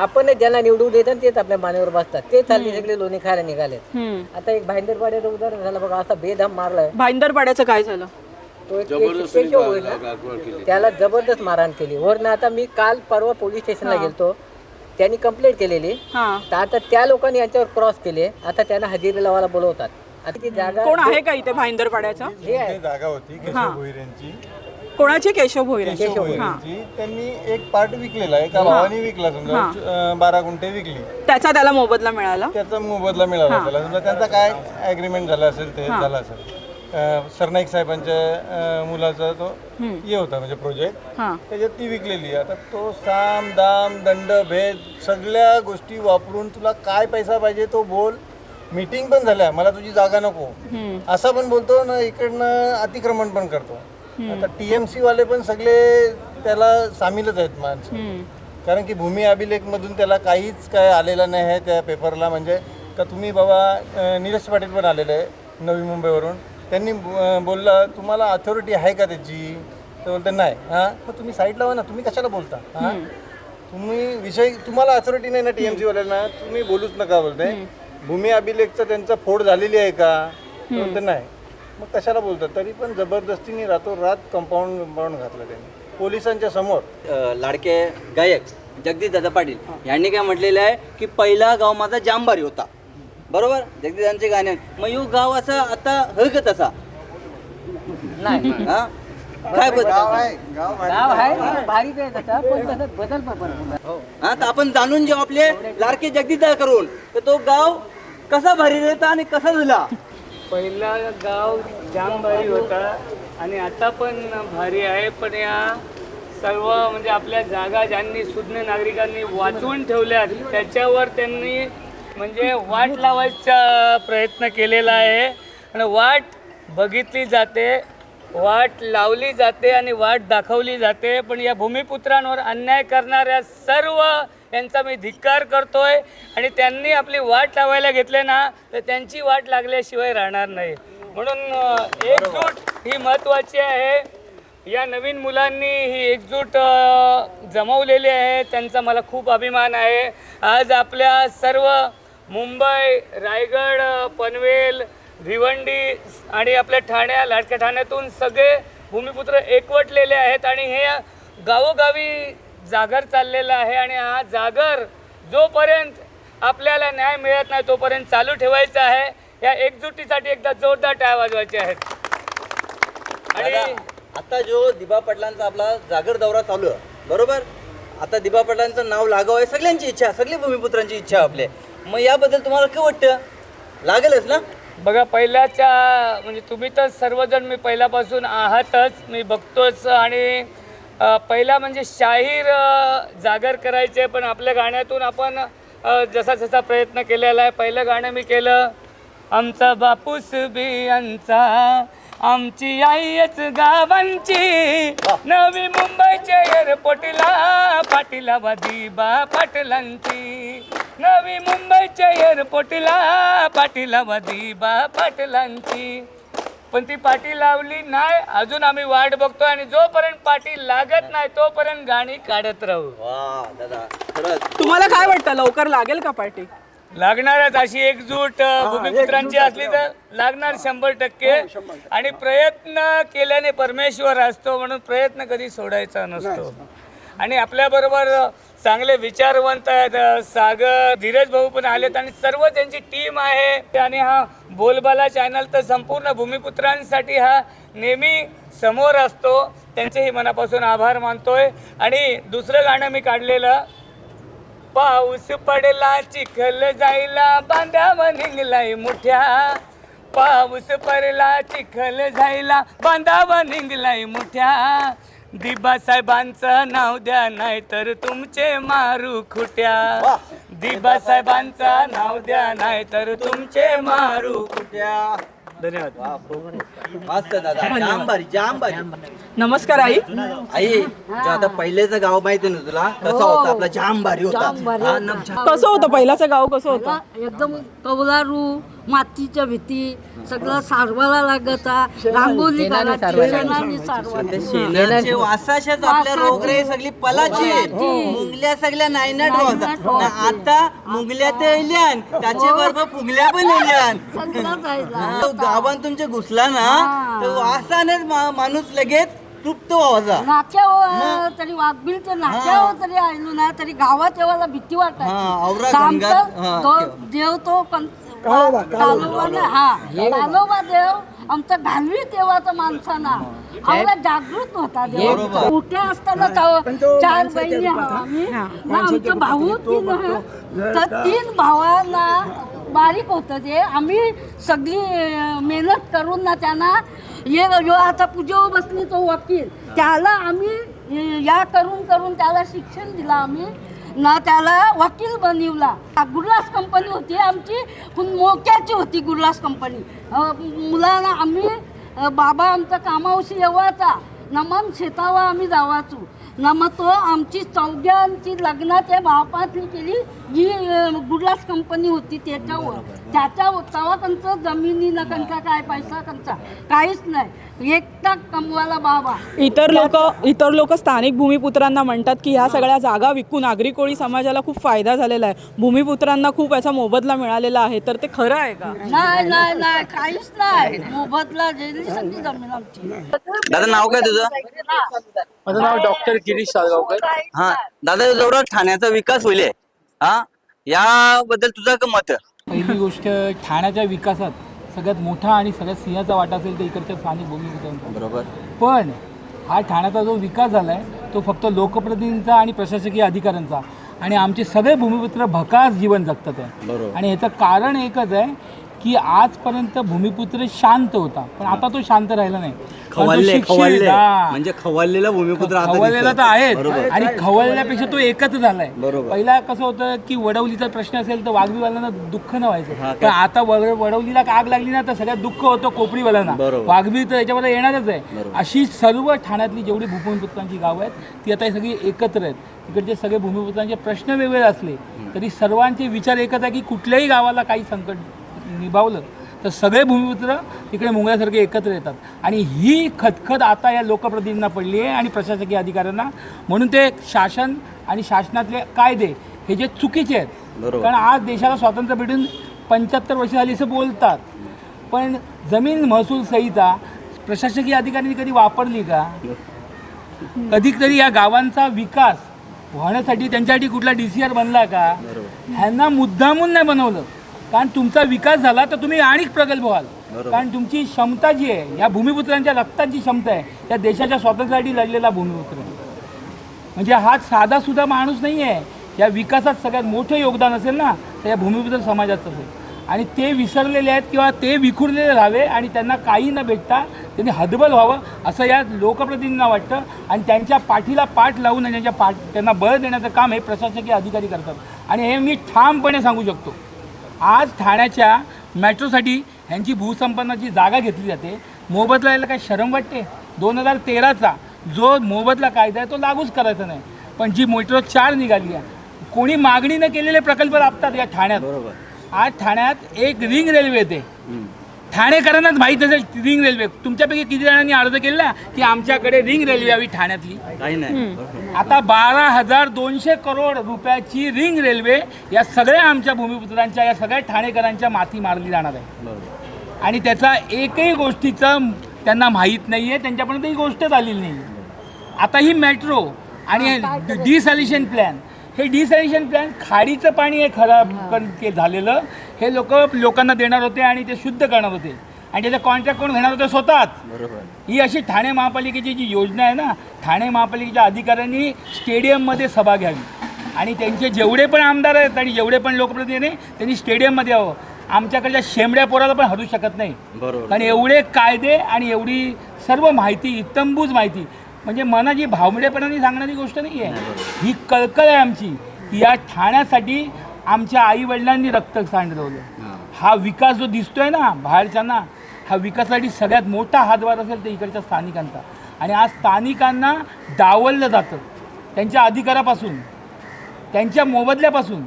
आपण ज्यांना निवडून देतात तेच आपल्या मानेवर बसतात. ते चालले सगळे लोणी खायला निघालेत. आता एक भाईंदरपाड्याचं उदाहरण झालं बघा. असा बेदम मारलाय. भाईंदरपाड्याचं काय झालं? त्याला जबरदस्त मारहाण केली. वरनं आता मी काल परवा पोलीस स्टेशनला गेलतो. त्यांनी कंप्लेंट केलेली. तर आता त्या लोकांनी यांच्यावर क्रॉस केले. आता त्यांना हजेरी लावायला बोलवतात. आता ती जागा कोण आहे का इथे भाईंदरपाड्याचा? जागा होती केशव भोईरेंची. कोणाची? केशव भोईरे. त्यांनी एक पार्ट विकलेला आहे. एका भावाने विकला. समजा 12 गुंठे विकली. त्याला मोबदला मिळाला. त्याचा मोबदला मिळाला त्याला. समजा त्यांचा काय ॲग्रीमेंट झाला असेल ते झालं असेल. सरनाईक साहेबांच्या मुलाचा तो हे होता म्हणजे प्रोजेक्ट. त्याच्यात ती विकलेली. आता तो साम दाम दंड भेद सगळ्या गोष्टी वापरून तुला काय पैसा पाहिजे तो बोल. मीटिंग पण झाल्या. मला तुझी जागा नको असं पण बोलतो ना. इकडनं अतिक्रमण पण करतो. आता TMC वाले पण सगळे त्याला सामीलच आहेत माणसं. कारण की भूमी अभिलेखमधून त्याला काहीच काय आलेलं नाही आहे त्या पेपरला. म्हणजे का तुम्ही बाबा नीरज पाटील पण आलेले आहे नवी मुंबईवरून. त्यांनी बोलला तुम्हाला अथॉरिटी आहे का त्याची? तर बोलते नाही. मग तुम्ही साईड लावा ना. तुम्ही कशाला बोलता? तुम्ही विषय तुम्हाला अथॉरिटी नाही ना TMC वाल्यांना. तुम्ही बोलूच नका बोलते. भूमी अभिलेखचं त्यांचा फोड झालेली आहे का? बोलते नाही. मग कशाला बोलतात? तरी पण जबरदस्तीने रातोरात कंपाऊंड घातलं त्यांनी पोलिसांच्या समोर. लाडके गायक जगदीशदादा पाटील यांनी काय म्हटलेलं आहे की पहिला गाव माझा जांबारी होता. बरोबर? जगदीशांचे गाणे. मग यो गाव असा आता हळकत असा नाही. काय गाव आहे भारी बदल तर आपण जाणून घेऊ आपले लाडके जगदीशदादा करून तर तो गाव कसा भारी देता आणि कसा झाला. पहिला गाव जाम भारी होता आणि आता पण भारी आहे. पण या सर्व म्हणजे आपल्या जागा ज्यांनी सुज्ञ नागरिकांनी वाचवून ठेवल्या त्याच्यावर त्यांनी म्हणजे वाट लावायचा प्रयत्न केलेला आहे. आणि वाट बघितली जाते, वाट लावली जाते आणि वाट दाखवली जाते. पण या भूमिपुत्रांवर अन्याय करणाऱ्या सर्व यांचा मी धिक्कार करतोय. आणि त्यांनी आपली वाट लावायला घेतले ना तर त्यांची वाट लागल्याशिवाय राहणार नाही. म्हणून एकजूट ही महत्त्वाची आहे. या नवीन मुलांनी ही एकजूट जमवलेली आहे, त्यांचा मला खूप अभिमान आहे. आज आपल्या सर्व मुंबई, रायगड, पनवेल, भिवंडी आणि आपल्या लाडक्या ठाण्यातून सगळे भूमिपुत्र एकवटलेले आहेत आणि हे गावोगावी जागर चाललेला आहे. आणि हा जागर जोपर्यंत आपल्याला न्याय मिळत नाही तोपर्यंत चालू ठेवायचा आहे. या एकजुटीसाठी एकदा जोरदार टाळ्या वाजवायच्या आहेत. आणि आता जो दिबा पाटलांचा आपला जागर दौरा चालू आहे, बरोबर, आता दिबा पाटलांचं नाव लागावं आहे सगळ्यांची इच्छा, सगळी भूमिपुत्रांची इच्छा आपली. मग याबद्दल तुम्हाला काय वाटतं? लागेलच ना? बघा, पहिल्याच्या म्हणजे तुम्ही तर सर्वजण मी पहिल्यापासून आहातच, मी बघतोच. आणि पहिला म्हणजे शाहीर जागर करायचे, पण आपल्या गाण्यातून आपण जसा जसा प्रयत्न केलेला आहे. पहिलं गाणं मी केलं, आमचा बापूस बियांचा, आमची आईच गावांची, नवी मुंबईच्या एअरपोर्टला पाटीला दिबा पाटलांची, नवी मुंबईच्या एअरपोर्टला पाटीला दिबा पाटलांची. पण ती पाटी लावली नाही, अजून आम्ही वाट बघतो आणि जोपर्यंत पाटी लागत नाही तोपर्यंत गाणी काढत राहू. वा दादा, खरंच. तुम्हाला काय वाटतं, लवकर लागेल का पार्टी? लागणारच. अशी एकजूट भूमिपुत्रांची असली तर लागणार 100%. आणि प्रयत्न केल्याने परमेश्वर असतो, म्हणून प्रयत्न कधी सोडायचा नसतो. आणि आपल्याबरोबर चांगले विचारवंत आहेत, सागर, धीरज भाऊ पण आलेत आणि सर्व त्यांची टीम आहे. आणि हा बोलबाला चॅनल तर संपूर्ण भूमिपुत्रांसाठी हा नेहमी समोर असतो. त्यांचेही मनापासून आभार मानतोय. आणि दुसरं गाणं मी काढलेलं, पाऊस पडला चिखल जायला बांधावा निघलाय मुठ्या, पाऊस पडला चिखल जायला बांधावा निघलाय मुठ्या, दिबा साहेबांचं नाव द्या नाही तर तुमचे मारू खुट्या, दिबा साहेबांचं नाव द्या नाही तर तुमचे मारू खुट्या. धन्यवाद. मस्त दादा, जाम भारी, जाम भारी. नमस्कार आई. आई, जो आता पहिलेचं गाव माहिती ना तुला कसं होतं? आपला जाम भारी होता. कसं होतं पहिल्याचं गाव? कसं होतं? एकदम कौलारू, मातीच्या भीती, सगळं सारवायला लागता, रांगोली काढायची, शेणाने सारवायची. शेणाचे वासाशाच आपल्या रोगरे सगळी पलाची, मुंगल्या सगळ्या नायनाट व्हायचा. आता मुंगल्या तर येल्यान, त्याच्या बरोबर फुगल्या पण येल्यान. गावात तुमचे घुसला ना तर वासानेच माणूस लगेच तृप्त व्हायचा. नाक्यावर तरी वाघबिल तर नाक्यावर तरी आलो ना तरी गावात येवायला भीती वाटायची. तो देव तो तालोबा देव आमचा घालवी देवाचा माणसाना आम्हाला जागृत होता देव. मोठ्या असताना 4 बहिणी आम्ही ना, आमचं भाऊ 3, तर 3 भावांना बारीक होतं ते. आम्ही सगळी मेहनत करून ना त्यांना यो आता पूजेवर बसली तो वकील, त्याला आम्ही या करून करून त्याला शिक्षण दिलं आम्ही ना, त्याला वकील बनवला. गुरलास कंपनी होती आमची, पण मोक्याची होती गुरलास कंपनी. मुलांना आम्ही बाबा आमचा कामावशी येवाचा ना, मग शेतावर आम्ही जावाचो ना. मग तो आमची 4घांची लग्नाच्या बापातली केली जी गुरलास कंपनी होती त्याच्यावर. तेव्हा कंचं जमिनी ना कंचा काय पैसा कंचा काहीच नाही, एकटा कमवाला बाबा. इतर लोक स्थानिक भूमिपुत्रांना म्हणतात की ह्या सगळ्या जागा विकून आगरी कोळी समाजाला खूप फायदा झालेला आहे, भूमिपुत्रांना खूप याचा मोबदला मिळालेला आहे. तर ते खरं आहे का? नाही नाही नाही, काहीच नाही मोबदला. गेली सगळी जमीन आमची. दादा, नाव काय तुझं? माझं नाव डॉक्टर गिरीश साळगावकर. हा दादा, जेवढा ठाण्याचा विकास होईल हा, याबद्दल तुझं काय मत? पहिली गोष्ट, ठाण्याच्या विकासात सगळ्यात मोठा आणि सगळ्यात सिंहाचा वाटा असेल तर इकडच्या स्थानिक भूमिपुत्रांचा. बरोबर. पण हा ठाण्याचा जो विकास झाला आहे तो फक्त लोकप्रतिनिधींचा आणि प्रशासकीय अधिकाऱ्यांचा, आणि आमचे सगळे भूमिपुत्र भकास जीवन जगतात आहे. बरोबर. आणि ह्याचं कारण एकच आहे की आजपर्यंत भूमिपुत्र शांत होता, पण आता तो शांत राहिला नाही. म्हणजे खवळलेला भूमिपुत्र खवळलेला तर आहेच, आणि खवळल्यापेक्षा तो एकच झालाय. पहिला कसं होतं की वडवलीचा प्रश्न असेल तर वाघबीवाल्यांना दुःख न व्हायचं, पण आता वडवलीला आग लागली ना तर सगळ्यात दुःख होतं कोपरीवाल्यांना. वाघबी तर याच्यामध्ये येणारच आहे. अशी सर्व ठाण्यातली जेवढी भूमिपुत्रांची गावं आहेत ती आता सगळी एकत्र आहेत. तिकडचे सगळे भूमिपुत्रांचे प्रश्न वेगवेगळे असले तरी सर्वांचे विचार एकच आहे की कुठल्याही गावाला काही संकट निभावलं तर सगळे भूमिपुत्र इकडे मुंगळ्यासारखे एकत्र येतात आणि ही खदखद आता या लोकप्रतिनिधींना पडली आहे आणि प्रशासकीय अधिकाऱ्यांना. म्हणून ते शासन आणि शासनातले कायदे हे जे चुकीचे आहेत, कारण आज देशाला स्वातंत्र्य भेटून 75 वर्ष झाली असं बोलतात, पण जमीन महसूल संहिता प्रशासकीय अधिकाऱ्यांनी कधी वापरली का? कधीतरी या गावांचा विकास होण्यासाठी त्यांच्यासाठी कुठला DCR बनला का? ह्यांना मुद्दामून नाही बनवलं, कारण तुमचा विकास झाला तर तुम्ही आणिक प्रगल्भ व्हाल, कारण तुमची क्षमता जी आहे, या भूमिपुत्रांच्या रक्तात जी क्षमता आहे, त्या देशाच्या स्वातंत्र्यासाठी लढलेला भूमिपुत्र म्हणजे हा साधासुद्धा माणूस नाही आहे. या विकासात सगळ्यात मोठं योगदान असेल ना तर या भूमिपुत्र समाजाचं असेल, आणि ते विसरलेले आहेत किंवा ते विखुरलेले राहावे आणि त्यांना काही न भेटता त्यांनी हतबल व्हावं असं या लोकप्रतिनिधींना वाटतं, आणि त्यांच्या पाठीला पाठ लावून आणि त्यांना बळ देण्याचं काम हे प्रशासकीय अधिकारी करतात. आणि हे मी ठामपणे सांगू शकतो, आज ठाण्याच्या मेट्रोसाठी ह्यांची भूसंपन्नाची जागा घेतली जाते. मोबदला यायला काय शरम वाटते? 2013चा जो मोबदला कायदा आहे तो लागूच करायचा नाही, पण जी मेट्रो 4 निघाली आहे, कोणी मागणी न केलेले प्रकल्प राबतात या ठाण्यात. आज ठाण्यात एक रिंग रेल्वे येते, ठाणेकरांनाच माहीत असेल रिंग रेल्वे. तुमच्यापैकी किती जणांनी अर्ज केला की आमच्याकडे रिंग रेल्वे यावी ठाण्यातली? काही नाही. आता 12,200 करोड रुपयाची रिंग रेल्वे या सगळ्या आमच्या भूमिपुत्रांच्या, या सगळ्या ठाणेकरांच्या माथी मारली जाणार आहे, आणि त्याचा एकही गोष्टीचं त्यांना माहीत नाही आहे, त्यांच्यापर्यंत ही गोष्टच आलेली नाही. आता ही मेट्रो आणि डिसॅलिशन प्लॅन, हे डिसॅलिशन प्लॅन खाडीचं पाणी हे खराब झालेलं हे लोकांना देणार होते आणि ते शुद्ध करणार होते, आणि त्याचा कॉन्ट्रॅक्ट कोण घेणार होते? स्वतःच. ही अशी ठाणे महापालिकेची जी योजना आहे ना, ठाणे महापालिकेच्या अधिकाऱ्यांनी स्टेडियममध्ये सभा घ्यावी आणि त्यांचे जेवढे पण आमदार आहेत आणि जेवढे पण लोकप्रतिनिधी त्यांनी स्टेडियममध्ये यावं. आमच्याकडच्या शेंबड्या पोराला पण हरवू शकत नाही, कारण एवढे कायदे आणि एवढी सर्व माहिती, इत्तंभूत माहिती, म्हणजे मनाची भावडेपणाने सांगणारी गोष्ट नाही आहे. ही कळकळ आहे आमची की या ठाण्यासाठी आमच्या आईवडिलांनी रक्त सांडवलं. हा विकास जो दिसतोय ना बाहेरच्यांना, हा विकासासाठी सगळ्यात मोठा हातभार असेल तर इकडच्या स्थानिकांचा. आणि आज स्थानिकांना डावललं जातं त्यांच्या अधिकारापासून, त्यांच्या मोबदल्यापासून.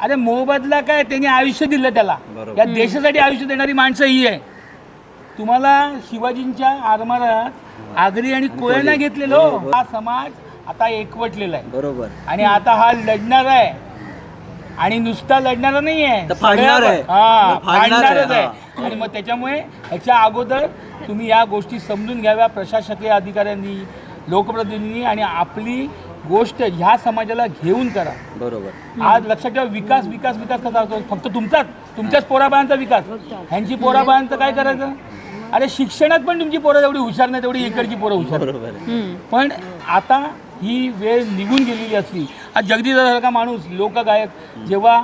अरे मोबदला काय, त्यांनी आयुष्य दिलं त्याला. या देशासाठी आयुष्य देणारी माणसं ही आहे. तुम्हाला शिवाजींच्या आरमारात आगरी आणि कोळ्यांना घेतलेलो, हा समाज आता एकवटलेला आहे बरोबर, आणि आता हा लढणार आहे, आणि नुसता लढणारा नाही आहे, फाडणार आहे. फाडणारच आहे. आणि मग त्याच्यामुळे ह्याच्या अगोदर तुम्ही या गोष्टी समजून घ्याव्या प्रशासकीय अधिकाऱ्यांनी, लोकप्रतिनिधींनी, आणि आपली गोष्ट ह्या समाजाला घेऊन करा. बरोबर. आज लक्षात ठेवा, विकास विकास विकास कसा होतो? फक्त तुमच्याच पोराबाळांचा विकास, ह्यांची पोराबाळांचं काय करायचं? अरे शिक्षणात पण तुमची पोरं एवढी हुशार नाही तेवढी इकडची पोरं हुशार. पण आता ही वेळ निघून गेलेली असली. आज जगदीशसारखा माणूस, लोकगायक, जेव्हा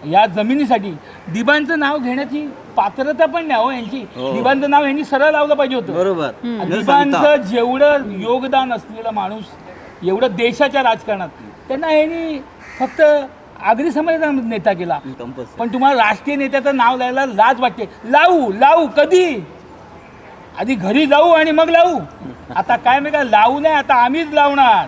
या जमिनीसाठी दिबांचं नाव घेण्याची पात्रता पण नाही हो यांची. दिबांचं नाव यांनी सरळ लावलं पाहिजे होतं. बरोबर. दिबांचं जेवढं योगदान असलेला माणूस, एवढं देशाच्या राजकारणात, त्यांना यांनी फक्त आगरी समाजाचा नेता केला. पण तुम्हाला राष्ट्रीय नेत्याचं नाव लावायला लाज वाटते. लावू कधी? आधी घरी जाऊ आणि मग लावू. आता काय मी काय लावू नाही, आता आम्हीच लावणार.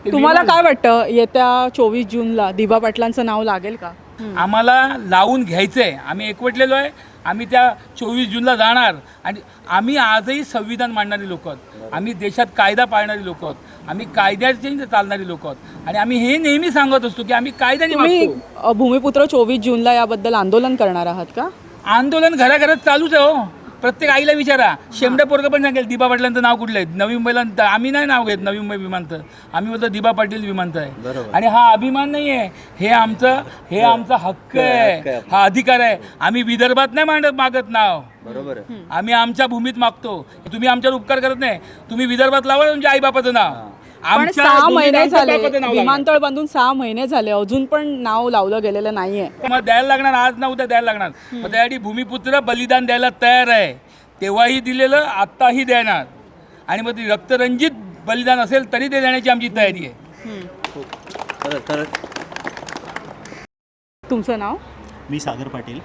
तुम्हाला काय वाटतं, येत्या 24 जूनला दिबा पाटलांचं नाव लागेल का? आम्हाला लावून घ्यायचंय. आम्ही एकवटलेलो आहे. आम्ही त्या 24 जूनला जाणार, आणि आम्ही आजही संविधान मांडणारी लोक आहोत. आम्ही देशात कायदा पाळणारी लोक आहोत. आम्ही कायद्याची चालणारी लोक आहोत, आणि आम्ही हे नेहमी सांगत असतो की आम्ही कायद्याने वागतो. भूमिपुत्र 24 जूनला याबद्दल आंदोलन करणार आहात का? आंदोलन घराघरात चालूच आहे हो. प्रत्येक आईला विचारा. शेमडे पोरगं पण सांगेल दिबा पाटलांचं नाव कुठलं आहे. नवी मुंबईला आम्ही नाही नाव घेत नवी मुंबई विमानतळ, आम्ही बोलतो दिबा पाटील विमानतळ आहे. आणि हा अभिमान नाही आहे, हे आमचा हक्क आहे, हा अधिकार आहे. आम्ही विदर्भात नाही मागत नाव, बरोबर. आम्ही आमच्या भूमीत मागतो. तुम्ही आमच्यावर उपकार करत नाही. तुम्ही विदर्भात लावा तुमच्या आईबापाचं नाव. पण 6 महिने झाले, विमानतळ बांधून 6 महिने झाले, अजून पण नाव लावलं गेलेलं नाहीये. मग द्यायला लागणार, आज ना उद्या द्यायला लागणार. मग त्यासाठी भूमिपुत्र बलिदान द्यायला तयार आहे. तेव्हाही दिलेलं, आत्ताही देणार, आणि मग ती रक्तरंजित बलिदान असेल तरी ते देण्याची आमची तयारी आहे. तुमचं नाव? मी सागर पाटील.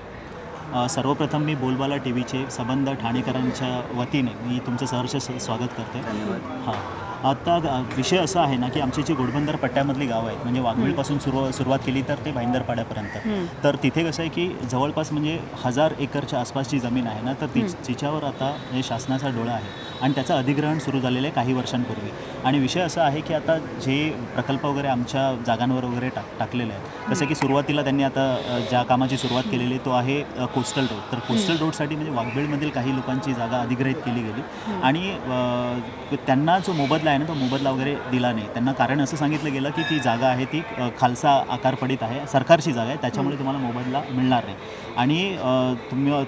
सर्वप्रथम मी बोलबाला टी व्हीचे संबंध ठाणेकरांच्या वतीने मी तुमचं सहर्ष स्वागत करते. हां, आता विषय असा आहे ना की आमची जी घोडबंदर पट्ट्यामधली गावं आहेत म्हणजे वाघवेलपासून सुरुवात केली तर ते भाईंदरपाड्यापर्यंत, तर तिथे कसं आहे की जवळपास म्हणजे 1000 एकरच्या आसपासची जमीन आहे ना, तर तिच्यावर आता म्हणजे शासनाचा डोळा आहे आणि त्याचं अधिग्रहण सुरू झालेलं आहे काही वर्षांपूर्वी. आणि विषय असा आहे की आता जे प्रकल्प वगैरे आमच्या जागांवर वगैरे टाकलेले आहेत, जसं की सुरुवातीला त्यांनी आता ज्या कामाची सुरुवात केलेली आहे तो आहे कोस्टल रोड. तर कोस्टल रोडसाठी म्हणजे वाघवेलमधील काही लोकांची जागा अधिग्रहित केली गेली आणि त्यांना जो मोबदला आहे ना तो मोबदला वगैरे दिला नाही. त्यांना कारण असं सांगितलं गेलं की ती जागा आहे ती खालसा आकार पडित आहे, सरकारची जागा आहे, त्याच्यामुळे तुम्हाला मोबदला मिळणार नाही. आणि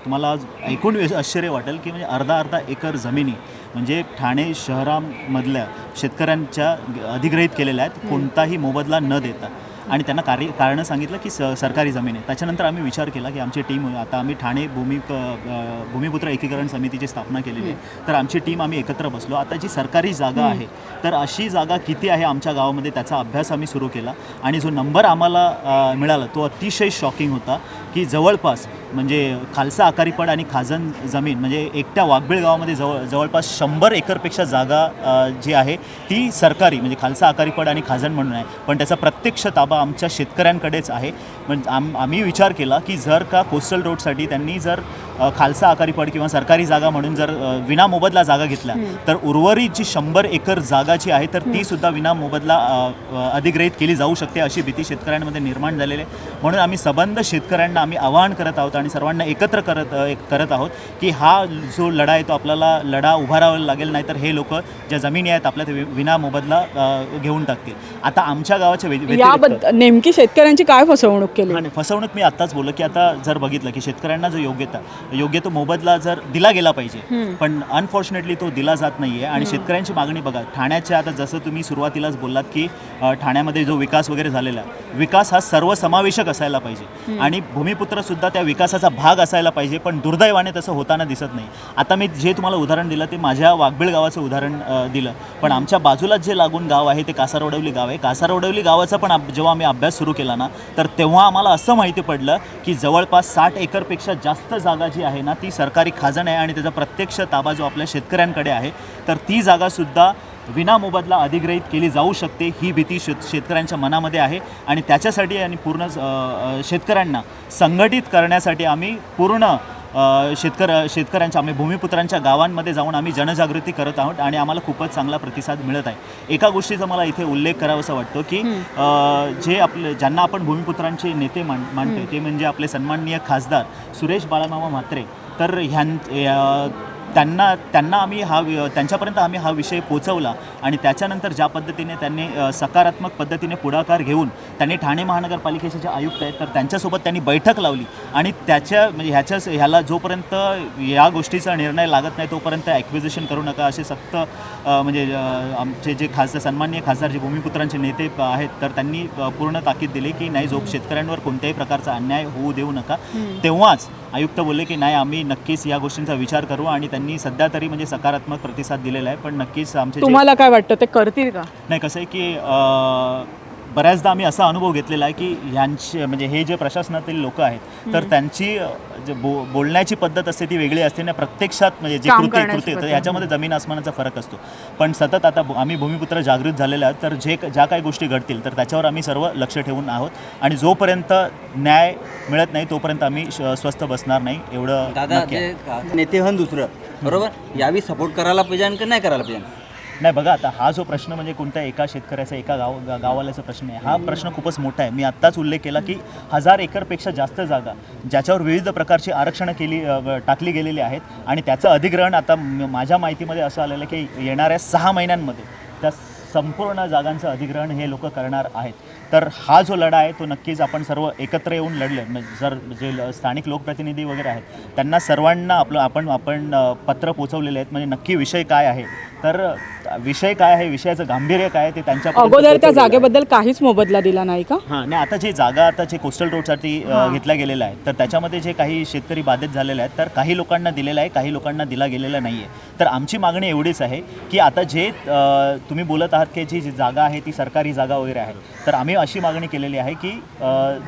तुम्हाला ऐकून आश्चर्य वाटेल की म्हणजे अर्धा एकर जमिनी म्हणजे ठाणे शहरामधल्या शेतकऱ्यांच्या अधिग्रहित केलेल्या आहेत कोणताही मोबदला न देता. आणि त्यांना कारणं सांगितलं की सरकारी जमीन आहे. त्याच्यानंतर आम्ही विचार केला की आमची टीम, आता आम्ही ठाणे भूमिपुत्र एकीकरण समितीची स्थापना केलेली आहे, तर आमची टीम आम्ही एकत्र बसलो. आता जी सरकारी जागा आहे तर अशी जागा किती आहे आमच्या गावामध्ये त्याचा अभ्यास आम्ही सुरू केला आणि जो नंबर आम्हाला मिळाला तो अतिशय शॉकिंग होता की जवळपास म्हणजे खालसा आकारीपड आणि खाजण जमीन म्हणजे एकट्या वाघबीळ गावामध्ये जवळपास 100 एकरपेक्षा जागा जी आहे ती सरकारी म्हणजे खालसा आकारीपड आणि खाजण म्हणून आहे, पण त्याचा प्रत्यक्ष ताबा आमच्या शेतकऱ्यांकडेच आहे. म्हणजे आम्ही विचार केला की जर का कोस्टल रोडसाठी त्यांनी जर खालसा आकारीपड किंवा सरकारी जागा म्हणून जर विना मोबदला जागा घेतल्या तर उर्वरित जी 100 एकर जागा जी आहे तर ती सुद्धा विना मोबदला अधिग्रहित केली जाऊ शकते अशी भीती शेतकऱ्यांमध्ये निर्माण झालेली आहे. म्हणून आम्ही सबंध शेतकऱ्यांना आम्ही आवाहन करत आहोत आणि सर्वांना एकत्र करत आहोत की हा जो लढा आहे तो आपल्याला लढा उभारावा लागेल, नाहीतर हे लोक ज्या जमिनी आहेत आपल्या ते विना मोबदला घेऊन टाकतील. आता आमच्या गावाच्या नेमकी शेतकऱ्यांची काय फसवणूक केली? आणि फसवणूक मी आत्ताच बोललो की आता जर बघितलं की शेतकऱ्यांना जो योग्य तो मोबदला जर दिला गेला पाहिजे, पण अनफॉर्च्युनेटली तो दिला जात नाही आहे. आणि शेतकऱ्यांची मागणी बघा, ठाण्याच्या आता जसं तुम्ही सुरुवातीलाच बोललात की ठाण्यामध्ये जो विकास वगैरे झालेला आहे, विकास हा सर्वसमावेशक असायला पाहिजे आणि भूमिपुत्रसुद्धा त्या विकासाचा भाग असायला पाहिजे, पण दुर्दैवाने तसं होताना दिसत नाही. आता मी जे तुम्हाला उदाहरण दिलं ते माझ्या वाघबीळ गावाचं उदाहरण दिलं, पण आमच्या बाजूलाच जे लागून गाव आहे ते कासारवडवली गाव आहे. कासारवडवली गावाचा पण जेव्हा आम्ही अभ्यास सुरू केला ना तर तेव्हा आम्हाला असं माहिती पडलं की जवळपास 60 एकरपेक्षा जास्त जागा जी आहे ना ती सरकारी खाजण आहे आणि त्याचा प्रत्यक्ष ताबा जो आपल्या शेतकऱ्यांकडे आहे, तर ती जागासुद्धा विना मोबदला अधिग्रहित केली जाऊ शकते ही भीती शेतकऱ्यांच्या मनामध्ये आहे. आणि त्याच्यासाठी आणि पूर्ण शेतकऱ्यांना संघटित करण्यासाठी आम्ही पूर्ण शेतकऱ्यांच्या आम्ही भूमिपुत्रांच्या गावांमध्ये जाऊन आम्ही जनजागृती करत आहोत आणि आम्हाला खूपच चांगला प्रतिसाद मिळत आहे. एका गोष्टीचा मला इथे उल्लेख करावासा वाटतो की जे ज्यांना आपण भूमिपुत्रांचे नेते मानतो ते म्हणजे आपले सन्माननीय खासदार सुरेश बाळामामा म्हात्रे. तर त्यांना आम्ही त्यांच्यापर्यंत आम्ही हा विषय पोचवला आणि त्याच्यानंतर ज्या पद्धतीने त्यांनी सकारात्मक पद्धतीने पुढाकार घेऊन त्यांनी ठाणे महानगरपालिकेचे जे आयुक्त आहेत तर त्यांच्यासोबत त्यांनी बैठक लावली आणि त्याच्या ह्याला जोपर्यंत या गोष्टीचा निर्णय लागत नाही तोपर्यंत ॲक्विजिशन करू नका असे सक्त म्हणजे आमचे जे सन्माननीय खासदार जे भूमिपुत्रांचे नेते आहेत तर त्यांनी पूर्ण ताकीद दिली की नाही, जो शेतकऱ्यांवर कोणत्याही प्रकारचा अन्याय होऊ देऊ नका. तेव्हाच आयुक्त बोलले की नाही, आम्ही नक्कीच या गोष्टींचा विचार करू आणि त्यांनी सध्या तरी म्हणजे सकारात्मक प्रतिसाद दिलेला आहे. पण नक्कीच तुम्हाला काय वाटतं ते करतील का? नाही, कसं आहे की बऱ्याचदा आम्ही असा अनुभव घेतलेला आहे की ह्यांचे म्हणजे हे जे प्रशासनातील लोक आहेत तर त्यांची जे बोलण्याची पद्धत असते ती वेगळी असते ना, प्रत्यक्षात म्हणजे जे कृती तर ह्याच्यामध्ये जमीन आसमानाचा फरक असतो. पण सतत आता आम्ही भूमिपुत्र जागृत झालेले आहोत तर ज्या काही गोष्टी घडतील तर त्याच्यावर आम्ही सर्व लक्ष ठेवून आहोत आणि जोपर्यंत न्याय मिळत नाही तोपर्यंत आम्ही स्वस्थ बसणार नाही एवढं. दादा नेते हन दुसरं बरोबर यावी सपोर्ट करायला पाहिजे आणि नाही करायला पाहिजे? नाही, बघा आता हा जो प्रश्न म्हणजे कोणत्या एका शेतकऱ्याचा एका गावाल्याचा प्रश्न आहे, हा प्रश्न खूपच मोठा आहे. मी आत्ताच उल्लेख केला की 1000 एकरपेक्षा जास्त जागा ज्याच्यावर विविध प्रकारची आरक्षणं टाकली गेलेली आहेत आणि त्याचं अधिग्रहण आता माझ्या माहितीमध्ये असं आलेलं की येणाऱ्या 6 महिन्यांमध्ये त्या संपूर्ण जागांचं अधिग्रहण हे लोक करणार आहेत. तर हा जो लढा आहे तो नक्कीच आपण सर्व एकत्र येऊन लढले. जर जे स्थानिक लोकप्रतिनिधी वगैरे आहेत त्यांना सर्वांना आपण पत्र पोचवलेले आहेत. म्हणजे नक्की विषय काय आहे, तर विषय काय आहे, विषयाचं गांभीर्य काय आहे ते त्यांच्या अगोदर त्या जागेबद्दल काहीच मोबदला दिला नाही का? हां, नाही, आता जे जागा आता जे कोस्टल रोडसाठी घेतल्या गेलेल्या आहेत तर त्याच्यामध्ये जे काही शेतकरी बाधित झालेले आहेत तर काही लोकांना दिलेला आहे, काही लोकांना दिला गेलेला नाही आहे. तर आमची मागणी एवढीच आहे की आता जे तुम्ही बोलत आहात टक्के जी जी जागा आहे ती सरकारी जागा वगैरे आहे. तर आम्ही अशी मागणी केलेली आहे की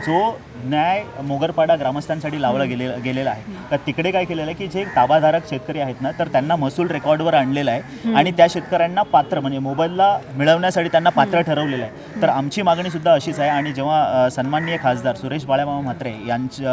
जो न्याय मोगरपाडा ग्रामस्थांसाठी लावला गेलेला आहे, तर तिकडे काय केलेलं आहे की जे ताबाधारक शेतकरी आहेत ना, तर त्यांना महसूल रेकॉर्डवर आणलेला आहे आणि त्या शेतकऱ्यांना पात्र म्हणजे मोबदला मिळवण्यासाठी त्यांना पात्र ठरवलेलं आहे. तर आमची मागणीसुद्धा अशीच आहे. आणि जेव्हा सन्माननीय खासदार सुरेश बाळामामा म्हात्रे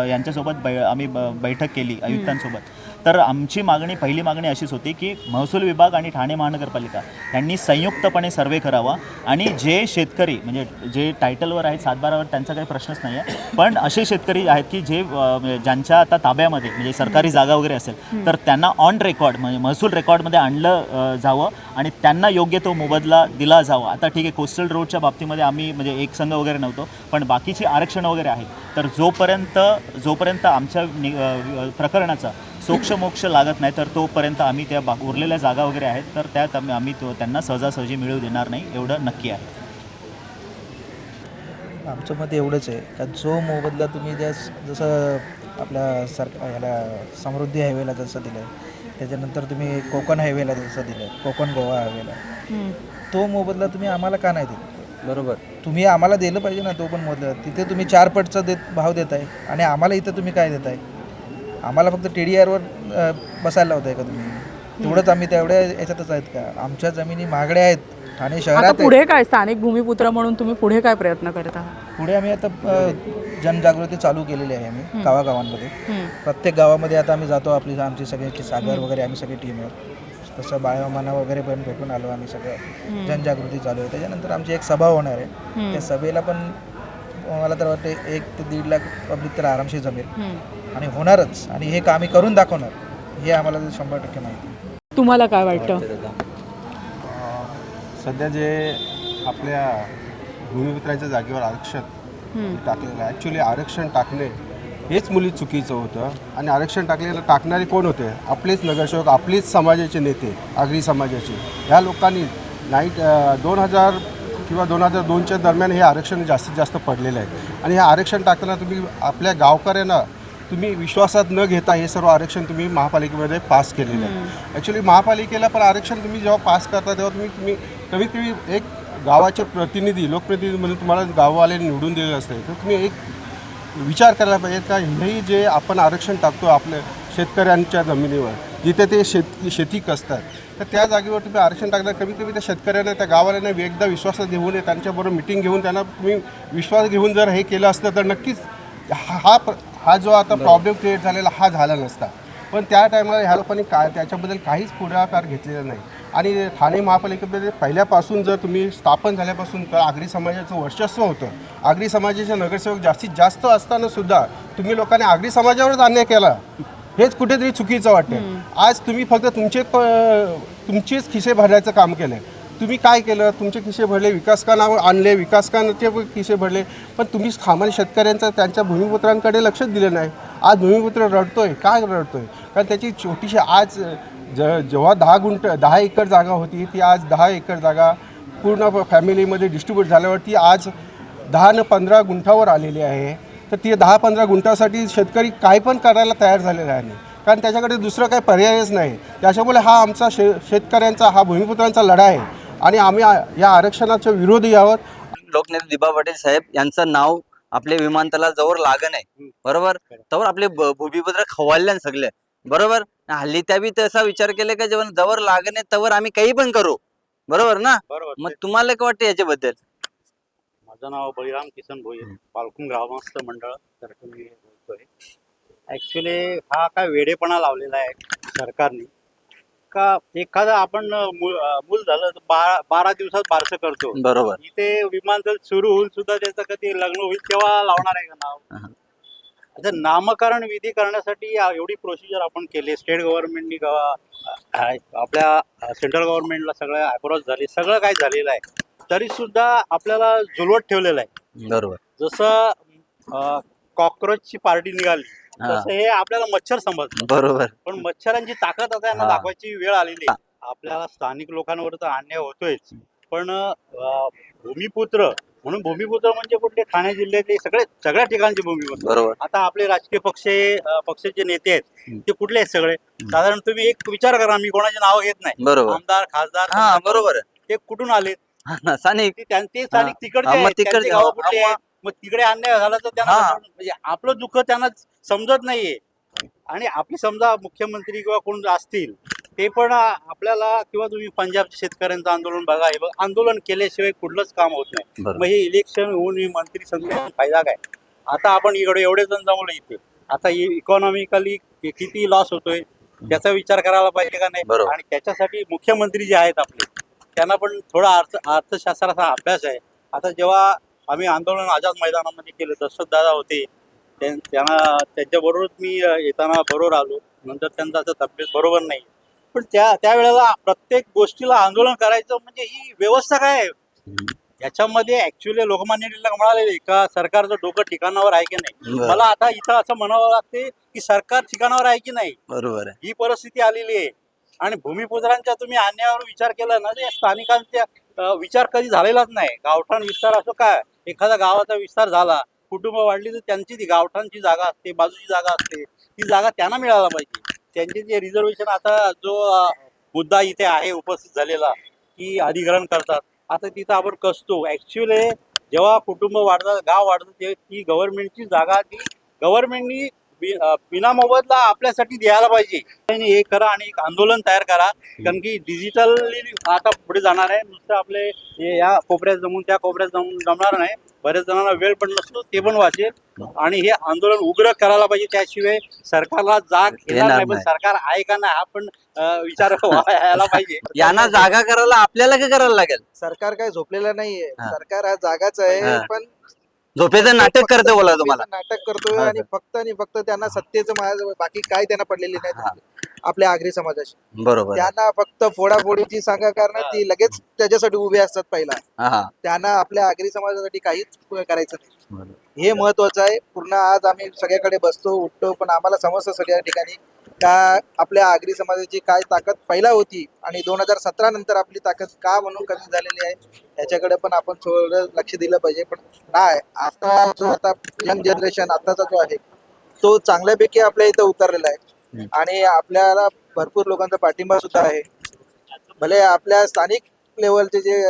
यांच्यासोबत आम्ही बैठक केली आयुक्तांसोबत, तर आमची पहिली मागणी अशीच होती की महसूल विभाग आणि ठाणे महानगरपालिका यांनी संयुक्तपणे सर्वे करावा आणि जे शेतकरी म्हणजे जे टायटलवर आहेत 7/12वर त्यांचा काही प्रश्नच नाही आहे, पण असे शेतकरी आहेत की जे ज्यांच्या आता ताब्यामध्ये म्हणजे सरकारी जागा वगैरे असेल तर त्यांना ऑन रेकॉर्ड म्हणजे महसूल रेकॉर्डमध्ये आणलं जावं आणि त्यांना योग्य तो मोबदला दिला जावा. आता ठीक आहे, कोस्टल रोडच्या बाबतीमध्ये आम्ही म्हणजे एक संघ वगैरे नव्हतो, पण बाकीची आरक्षण वगैरे आहेत. तर जोपर्यंत आमच्या प्रकरणाचा सोक्ष लागत नाही तर तोपर्यंत आम्ही त्या उरलेल्या जागा वगैरे आहेत तर त्यात आम्ही त्यांना सहजासहजी मिळवू देणार नाही, एवढं नक्की आहे. आमचं मत एवढंच आहे का जो मोबदला तुम्ही जसं आपल्या याला समृद्धी हायवेला जसं दिलं आहे, त्याच्यानंतर तुम्ही कोकण हायवेला जसं दिलं आहे, कोकण गोवा हायवेला, तो मोबदला तुम्ही आम्हाला का नाही दिला? बरोबर, तुम्ही आम्हाला दिलं पाहिजे ना तो पण मोबदला. तिथे तुम्ही 4 पटचा भाव देताय आणि आम्हाला इथं तुम्ही काय देताय? आम्हाला फक्त TDRवर बसायला लावताय का तुम्ही? तेवढंच आम्ही तेवढ्या याच्यातच आहेत का? आमच्या जमिनी महागड्या आहेत ठाणे शहरात. पुढे काय स्थानिक भूमिपुत्र म्हणून तुम्ही पुढे काय प्रयत्न करत आहात? पुढे आम्ही आता जनजागृती चालू केलेली आहे आम्ही गावागावांमध्ये. प्रत्येक गावामध्ये आता आम्ही जातो. आमची सगळी सागर वगैरे आम्ही सगळी टीम आहे. तसं बाळमाना वगैरे पण भेटून आलो आम्ही सगळं. जनजागृती चालू आहे. त्याच्यानंतर आमची एक सभा होणार आहे. त्या सभेला पण मला तर वाटते 1 ते 1.5 लाख पब्लिक तर आरामशीर जमेल आणि होणारच. आणि हे काम आम्ही करून दाखवणार हे आम्हाला 100% माहिती आहे. तुम्हाला काय वाटतं? सध्या जे आपल्या भूमिपुत्रांच्या जागेवर आरक्षण टाकलेलं आहे, ॲक्च्युली आरक्षण टाकणे हेच मुळी चुकीचं होतं. आणि आरक्षण टाकणारे कोण होते? आपलेच नगरसेवक, आपलेच समाजाचे नेते, आगरी समाजाचे. ह्या लोकांनी 2000 किंवा 2002च्या दरम्यान हे आरक्षण जास्तीत जास्त पडलेलं आहे. आणि हे आरक्षण टाकताना तुम्ही आपल्या गावकऱ्यांना तुम्ही विश्वासात न घेता हे सर्व आरक्षण तुम्ही महापालिकेमध्ये पास केलेलं आहे. ॲक्च्युली महापालिकेला पण आरक्षण तुम्ही जेव्हा पास करता तेव्हा तुम्ही कमीत कमी एक गावाचे प्रतिनिधी, लोकप्रतिनिधी म्हणून तुम्हाला गाववाले निवडून दिलेलं असते. तर तुम्ही एक विचार करायला पाहिजे का हे जे आपण आरक्षण टाकतो आपल्या शेतकऱ्यांच्या जमिनीवर, जिथे ते शेती कसतात, तर त्या जागेवर तुम्ही आरक्षण टाकता. कमीत कमी त्या शेतकऱ्यांना, त्या गाववाल्यांना एकदा विश्वासात घेऊन त्यांच्याबरोबर मिटिंग घेऊन त्यांना तुम्ही विश्वास घेऊन जर हे केलं असतं तर नक्कीच हा जो आता प्रॉब्लेम क्रिएट झालेला हा झाला नसता. पण त्या टायमाला ह्या लोकांनी त्याच्याबद्दल काहीच पुढाकार घेतलेला नाही. आणि ठाणे महापालिकेमध्ये पहिल्यापासून जर तुम्ही स्थापन झाल्यापासून तर आगरी समाजाचं वर्चस्व होतं. आगरी समाजाचे नगरसेवक जास्तीत जास्त असताना सुद्धा तुम्ही लोकांनी आगरी समाजावरच अन्याय केला. हेच कुठेतरी चुकीचं वाटतं. आज तुम्ही फक्त तुमचेच खिसे भरण्याचं काम केलं आहे. तुम्ही काय केलं? तुमचे खिसे भरले, विकासकांना आणले, विकासकांचे खिसे भरले, पण तुम्ही सामान्य शेतकऱ्यांचा त्यांच्या भूमिपुत्रांकडे लक्षच दिलं नाही. आज भूमिपुत्र रडतोय. काय रडतोय? कारण त्याची छोटीशी आज जेव्हा 10 एकर जागा होती ती आज 10 एकर जागा पूर्ण फॅमिलीमध्ये डिस्ट्रीब्यूट झाल्यावरती आज 10 न 15 गुंठावर आलेली आहे. तर ती 10-15 गुंठासाठी शेतकरी काय पण करायला तयार झालेला आहे, कारण त्याच्याकडे दुसरं काही पर्यायच नाही. त्याच्यामुळे हा आमचा शेतकऱ्यांचा, हा भूमिपुत्रांचा लढा आहे आणि आम्ही या आरक्षणाच्या विरोधी आहोत. लोकनेते दिबा पाटील साहेब यांचं नाव आपल्या विमानतळाजवळ लागण आहे, बरोबर, तवर आपले भूमिपुत्र खवाल्यान सगळे, बरोबर. हल्ली त्या बी तसा विचार केला का जेव्हा जवळ लागण आहे तवर आम्ही काही पण करू, बरोबर ना? मग तुम्हाला काय वाटतं याच्याबद्दल? माझं नाव बळीराम किसन भोये, पालखुम ग्रामस्थ मंडळ तर्फे मी बोलतोय. ऍक्च्युली हा काय वेडेपणा लावलेला आहे सरकारने का एखादं आपण मूल झालं तर 12 दिवसात बारसं करतो, बरोबर. इथे विमानतळ सुरू होऊन सुद्धा त्याचं कधी लग्न होईल तेव्हा लावणार आहे का नाव? आता नामकरण विधी करण्यासाठी एवढी प्रोसिजर आपण केली. स्टेट गव्हर्नमेंटनी आपल्या सेंट्रल गव्हर्नमेंटला सगळं अप्रोच झाली, सगळं काय झालेलं आहे, तरी सुद्धा आपल्याला झुलवत ठेवलेलं आहे, बरोबर. जसं कॉक्रोचची पार्टी निघाली तसं हे आपल्याला मच्छर समजतं, बरोबर. पण मच्छरांची ताकद आता यांना दाखवायची वेळ आलेली आहे. आपल्याला स्थानिक लोकांवर तर अन्याय होतोयच, पण भूमिपुत्र म्हणून भूमिपुत्र म्हणजे कुठले ठाणे जिल्ह्यातले सगळ्या ठिकाणचे भूमिपुत्र, बरोबर. आता आपले राजकीय पक्षाचे नेते आहेत ते कुठले आहेत सगळे? साधारण तुम्ही एक विचार करा, मी कोणाचे नाव घेत नाही, बरोबर. आमदार, खासदार, बरोबर, ते कुठून आलेत? स्थानिक ते स्थानिक तिकडचे हा, मग आहेत, तिकडचे, त्यांची गावं हा, कुठली मग- आहेत? मग तिकडे अन्याय झाला तर त्यांना हा. म्हणजे आपलं दुःख त्यांना समजत नाहीये. आणि आपले समजा मुख्यमंत्री किंवा कोण असतील ते पण आपल्याला, किंवा तुम्ही पंजाबच्या शेतकऱ्यांचं आंदोलन बघा, हे बघा, आंदोलन केल्याशिवाय कुठलंच काम होत नाही. बरोबर. मग हे इलेक्शन होऊन हे मंत्री संघाचा फायदा काय? आता आपण इकडे एवढे जण जमले इथे, आता इकॉनॉमिकली किती लॉस होतोय त्याचा विचार करायला पाहिजे का नाही? बरोबर. आणि त्याच्यासाठी मुख्यमंत्री जे आहेत आपले, त्यांना पण थोडा अर्थशास्त्राचा अभ्यास आहे. आता जेव्हा आम्ही आंदोलन आझाद मैदानामध्ये केलं, दशरथ दादा होते, त्यांना त्यांच्याबरोबरच मी येताना बरोबर आलो. नंतर त्यांचा आता तब्येत बरोबर नाही, पण त्यावेळेला प्रत्येक गोष्टीला आंदोलन करायचं म्हणजे ही व्यवस्था काय आहे? याच्यामध्ये ऍक्च्युली लोकमान्य टिळक म्हणाले का सरकारचं डोकं ठिकाणावर आहे की नाही. बरं. मला आता इथं असं म्हणावं लागते की सरकार ठिकाणावर आहे की नाही. बरोबर आहे. ही परिस्थिती आलेली आहे. आणि भूमिपुत्रांच्या तुम्ही अन्यायावर विचार केला ना, ते स्थानिकांचा विचार कधी झालेलाच नाही. गावठाण विस्तार असो काय, एखादा गावाचा विस्तार झाला, कुटुंब वाढली, तर त्यांची ती गावठाणची जागा असते, बाजूची जागा असते, ती जागा त्यांना मिळायला पाहिजे. त्यांचे जे रिझर्वेशन, आता जो मुद्दा इथे आहे उपस्थित झालेला की अधिग्रहण करतात, आता तिथं आपण कसतो. ऍक्च्युली जेव्हा कुटुंब वाढतात, गाव वाढतं, ते ती गव्हर्नमेंटची जागा ती गव्हर्नमेंटनी बिना मोबदला आपल्यासाठी द्यायला पाहिजे. आणि हे करा आणि एक आंदोलन तयार करा, कारण की डिजिटली आता पुढे जाणार आहे. नुसतं आपले या कोपऱ्यात जमून त्या कोपऱ्यात जमणार नाही. बऱ्याच जणांना वेळ पण नसतो, ते पण वाचेल. आणि हे आंदोलन उग्र करायला पाहिजे. त्याशिवाय सरकारला जाग येणार नाही. पण सरकार आहे का नाही हा पण विचार व्हायला पाहिजे. यांना जागा करायला आपल्याला काय करायला लागेल? सरकार काय झोपलेलं नाहीये, सरकार हा जागाच आहे, हा. पण झोपेचं नाटक करते बोला तुम्हाला. नाटक करतोय. हा, आणि फक्त त्यांना सत्तेचं माझ्या बाकी काय त्यांना पडलेली नाही आपल्या आगरी समाजाशी. बरोबर आहे. त्यांना फक्त फोडाफोडीची सांगा, कारण ती लगेच त्याच्यासाठी उभे असतात पहिला. हा. त्यांना आपल्या आगरी समाजासाठी काहीच करायचं नाही. हे महत्वाचं आहे. पूर्ण आज आम्ही सगळ्याकडे बसतो उठतो, पण आम्हाला समजतं सगळ्या ठिकाणी का आपल्या आगरी समाजाची काय ताकद पहिला होती आणि 2017 नंतर आपली ताकद का म्हणून कमी झालेली आहे, याच्याकडे पण आपण थोडं लक्ष दिलं पाहिजे. पण नाही, आता यंग जनरेशन आताचा जो आहे तो चांगल्यापैकी आपल्या इथं उतरलेला आहे. आणि आपल्याला भरपूर लोकांचा पाठिंबा सुद्धा आहे. भले आपल्या स्थानिक लेवलचे जे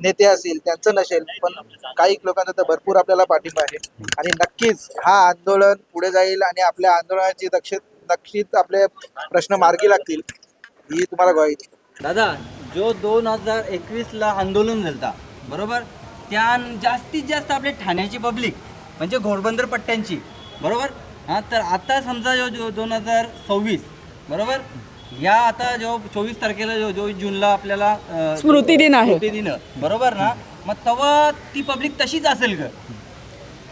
नेते असतील त्यांचं नसेल, पण काही लोकांचा तर भरपूर आपल्याला पाठिंबा आहे. आणि नक्कीच हा आंदोलन पुढे जाईल आणि आपल्या आंदोलनाची नक्कीच आपले प्रश्न मार्गी लागतील, ही तुम्हाला ग्वाही देतो. दादा, जो 2021ला आंदोलन झालता बरोबर, त्या जास्तीत जास्त आपल्या ठाण्याची पब्लिक म्हणजे घोडबंदर पट्ट्यांची बरोबर. हा, तर आता समजा जो 2026 बरोबर, या आता जो 24 तारखेला जो 24 जूनला आपल्याला स्मृती दिन आहे. स्मृती दिन बरोबर ना, मग तेव्हा ती पब्लिक तशीच असेल का?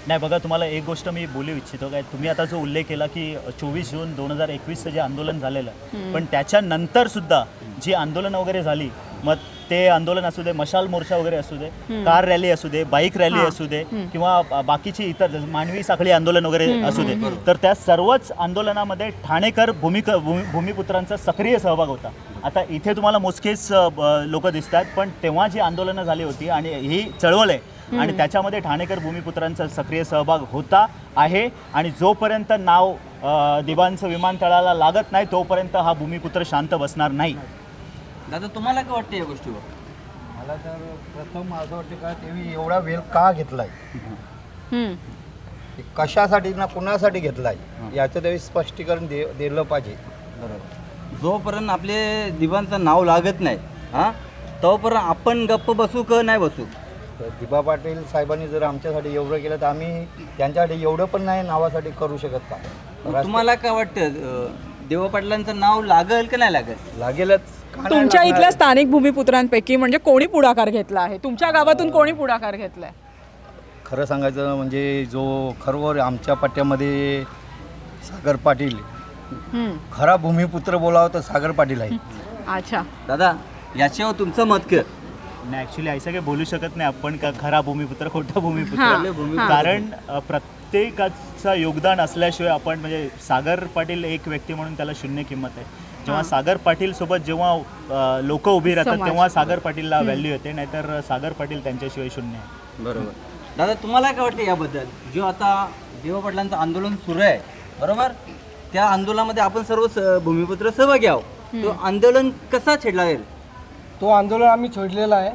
नाही बघा, तुम्हाला एक गोष्ट मी बोलू इच्छितो काय, तुम्ही आता जो उल्लेख केला की 24 जून 2021चं जे आंदोलन झालेलं, पण त्याच्यानंतर सुद्धा जी आंदोलन वगैरे झाली, मग ते आंदोलन असू दे, मशाल मोर्चा वगैरे असू दे, कार रॅली असू दे, बाईक रॅली असू दे, किंवा बाकीची इतर मानवी साखळी आंदोलन वगैरे असू दे, तर त्या सर्वच आंदोलनामध्ये ठाणेकर भूमिपुत्रांचा सक्रिय सहभाग होता. आता इथे तुम्हाला मोजकेच लोक दिसतात, पण तेव्हा जी आंदोलनं झाली होती आणि ही चळवळ आहे आणि त्याच्यामध्ये ठाणेकर भूमिपुत्रांचा सक्रिय सहभाग होता आहे. आणि जोपर्यंत नाव दिबांचं विमानतळाला लागत नाही तोपर्यंत हा भूमिपुत्र शांत बसणार नाही. दादा, तुम्हाला काय वाटतं या गोष्टीवर? मला तर प्रथम असं वाटतं का त्यांनी एवढा वेळ का घेतलाय, कशासाठी ना कुणासाठी घेतलाय, याचं त्यावेळी स्पष्टीकरण दिलं पाहिजे. बरोबर. जोपर्यंत आपले दिबांचं नाव लागत नाही हां, तोपर्यंत आपण गप्प बसू का नाही बसू? दिबा पाटील साहेबांनी जर आमच्यासाठी एवढं केलं तर आम्ही त्यांच्यासाठी एवढं पण नाही नावासाठी करू शकत का? तुम्हाला काय वाटतं, देवा पाटलांचं नाव लागेल का नाही लागेल? लागेलच. तुमच्या इथल्या स्थानिक भूमिपुत्रांपैकी म्हणजे कोणी पुढाकार घेतला आहे? तुमच्या गावातून कोणी पुढाकार घेतलाय? खरं सांगायचं म्हणजे जो खरोखर आमच्या पट्ट्यामध्ये सागर पाटील, खरा भूमिपुत्र बोलावं तर सागर पाटील आहे. अच्छा दादा, याच्यावर तुमचं मत काय? नाही, ॲक्च्युली असं काही बोलू शकत नाही आपण का खरा भूमिपुत्र खोटा भूमिपुत्र, कारण प्रत्येकाचं योगदान असल्याशिवाय आपण म्हणजे सागर पाटील एक व्यक्ती म्हणून त्याला शून्य किंमत आहे. जेव्हा सागर पाटील सोबत जेव्हा लोक उभी राहतात तेव्हा सागर पाटीलला व्हॅल्यू येते, नाहीतर सागर पाटील त्यांच्याशिवाय शून्य आहे. बरोबर. दादा, तुम्हाला काय वाटतं याबद्दल? जो आता देवा पाटलांचं आंदोलन सुरू आहे बरोबर, त्या आंदोलनामध्ये आपण सर्व भूमिपुत्र सहभागी आहोत, तो आंदोलन कसा छेडला जाईल? तो आंदोलन आम्ही छेडलेला आहे.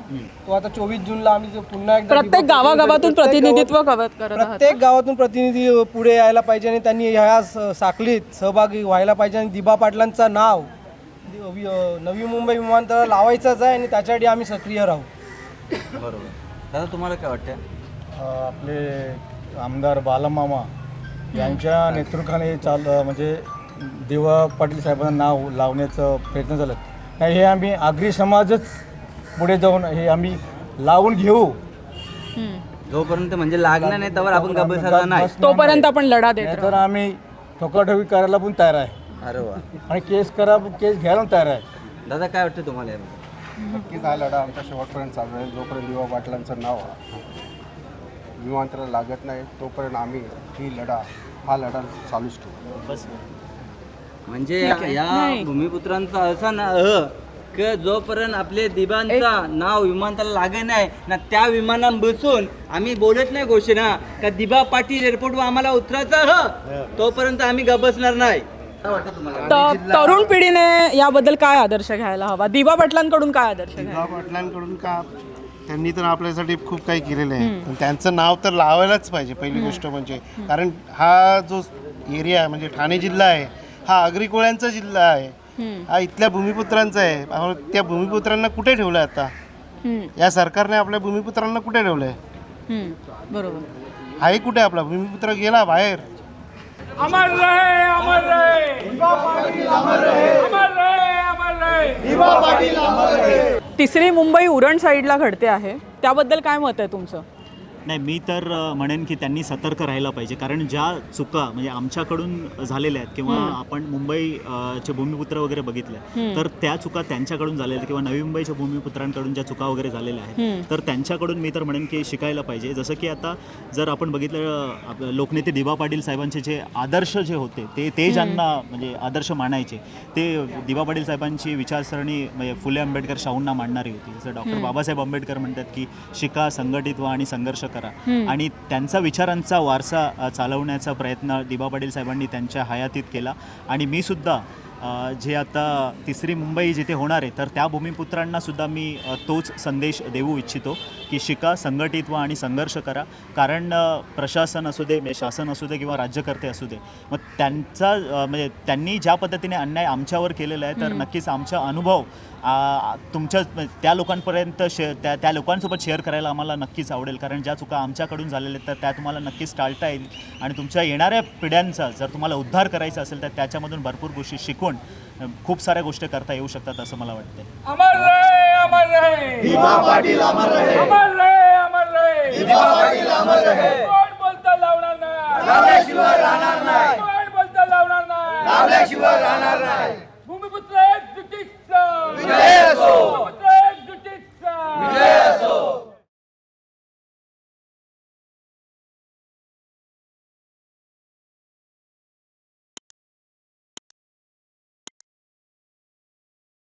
तो आता 24 जूनला आम्ही पुन्हा एकदा प्रत्येक गावागावातून प्रतिनिधित्व करत आहात. प्रत्येक गावातून प्रतिनिधी पुढे यायला पाहिजे आणि त्यांनी ह्या साखळीत सहभागी व्हायला पाहिजे आणि दिबा पाटलांचं नाव नवी मुंबई विमानतळ लावायचंच आहे आणि त्याच्यासाठी आम्ही सक्रिय राहू. बरोबर. दादा तुम्हाला काय वाटतं? आपले आमदार बालमामा यांच्या नेतृत्वाखाली म्हणजे दिवा पाटील साहेबांना नाव लावण्याचं प्रयत्न झाला नाही. हे आम्ही आगरी समाजच पुढे जाऊन हे आम्ही लावून घेऊ. जोपर्यंत म्हणजे लागणार नाही त्यावर आपण गप्प नाही, तोपर्यंत आपण लढा देत तर आम्ही ठोकाठोकी करायला पण तयार आहे. अरे वा. आणि केस घ्यायला पण तयार आहे. दादा काय वाटतं तुम्हाला याबद्दल? नक्कीच हा लढा आमच्या शेवटपर्यंत चालू आहे. जोपर्यंत दिवा पाटलांचं नाव विमानतळाला लागत नाही तोपर्यंत आम्ही हा लढा चालूच ठेवू. म्हणजे या भूमिपुत्रांचा असा ना की जोपर्यंत आपले दिबांचा नाव विमानतळाला लागत नाही ना त्या विमानात बसून आम्ही बोलत नाही घोषणा का दिबा पाटील एअरपोर्टवर आम्हाला उतरायचं तोपर्यंत आम्ही गबसणार नाही. तरुण पिढीने याबद्दल काय आदर्श घ्यायला हवा? दिबा पाटलांकडून काय आदर्श घ्यायला? दिवा पाटलांकडून का त्यांनी तर आपल्यासाठी खूप काही केलेलं आहे, पण त्यांचं नाव तर लावायलाच पाहिजे पहिली गोष्ट म्हणजे. कारण हा जो एरिया आहे म्हणजे ठाणे जिल्हा आहे हा आगरी कोळ्यांचा जिल्हा आहे. हा इथल्या भूमिपुत्रांचा आहे. त्या भूमिपुत्रांना कुठे ठेवलं आता? या सरकारने आपल्या भूमिपुत्रांना कुठे ठेवलंय? बरोबर. हाही कुठे आपला भूमिपुत्र गेला बाहेर. अमर रहे, अमर रहे. दिबा पाटील अमर रहे. अमर रहे, अमर रहे. दिबा पाटील अमर रहे. तिसरी मुंबई उरण साईडला घडते आहे, त्याबद्दल काय मत आहे तुमचं? नाही, मी तर म्हणेन की त्यांनी सतर्क राहायला पाहिजे. कारण ज्या चुका म्हणजे आमच्याकडून झालेल्या आहेत किंवा आपण मुंबईचे भूमिपुत्र वगैरे बघितले तर त्या चुका त्यांच्याकडून झालेल्या किंवा नवी मुंबईच्या भूमिपुत्रांकडून ज्या चुका वगैरे झालेल्या आहेत तर त्यांच्याकडून मी तर म्हणेन की शिकायला पाहिजे. जसं की आता जर आपण बघितलं आपलं लोकनेते दिबा पाटील साहेबांचे जे आदर्श जे होते ते ज्यांना म्हणजे आदर्श मानायचे ते दिबा पाटील साहेबांची विचारसरणी म्हणजे फुले आंबेडकर शाहूंना मांडणारी होती. जसं डॉक्टर बाबासाहेब आंबेडकर म्हणतात की शिका, संघटित व्हा आणि संघर्ष करा. आणि त्यांचा विचारांचा वारसा चालवण्याचा प्रयत्न दिबा पाटील साहेबांनी त्यांच्या हयातीत केला. आणि मी सुद्धा जे आता तिसरी मुंबई जिथे होणार आहे तर त्या भूमिपुत्रांना सुद्धा मी तोच संदेश देऊ इच्छितो की शिका, संघटित व्हा आणि संघर्ष करा. कारण प्रशासन असू दे, शासन असू दे किंवा राज्यकर्ते असू दे, मग त्यांचा म्हणजे त्यांनी ज्या पद्धतीने अन्याय आमच्यावर केलेला आहे तर नक्कीच आमचा अनुभव तुमच्या त्या लोकांपर्यंत त्या लोकांसोबत शेअर करायला आम्हाला नक्कीच आवडेल. कारण ज्या चुका आमच्याकडून झालेल्या आहेत तर त्या तुम्हाला नक्कीच टाळता येईल आणि तुमच्या येणाऱ्या पिढ्यांचा जर तुम्हाला उद्धार करायचा असेल तर त्याच्यामधून भरपूर गोष्टी शिकून खूप साऱ्या गोष्टी करता येऊ शकतात असं मला वाटतं. अमर रहे, अमर रहे. दिबा पाटील अमर रहे. अमर रहे, अमर रहे. दिबा पाटील अमर रहे. कोण बोलता लावणार नाही, लावल्याशिवाय राहणार नाही. कोण बोलता लावणार नाही, लावल्याशिवाय राहणार नाही. भूमिपुत्र एक जुटीचं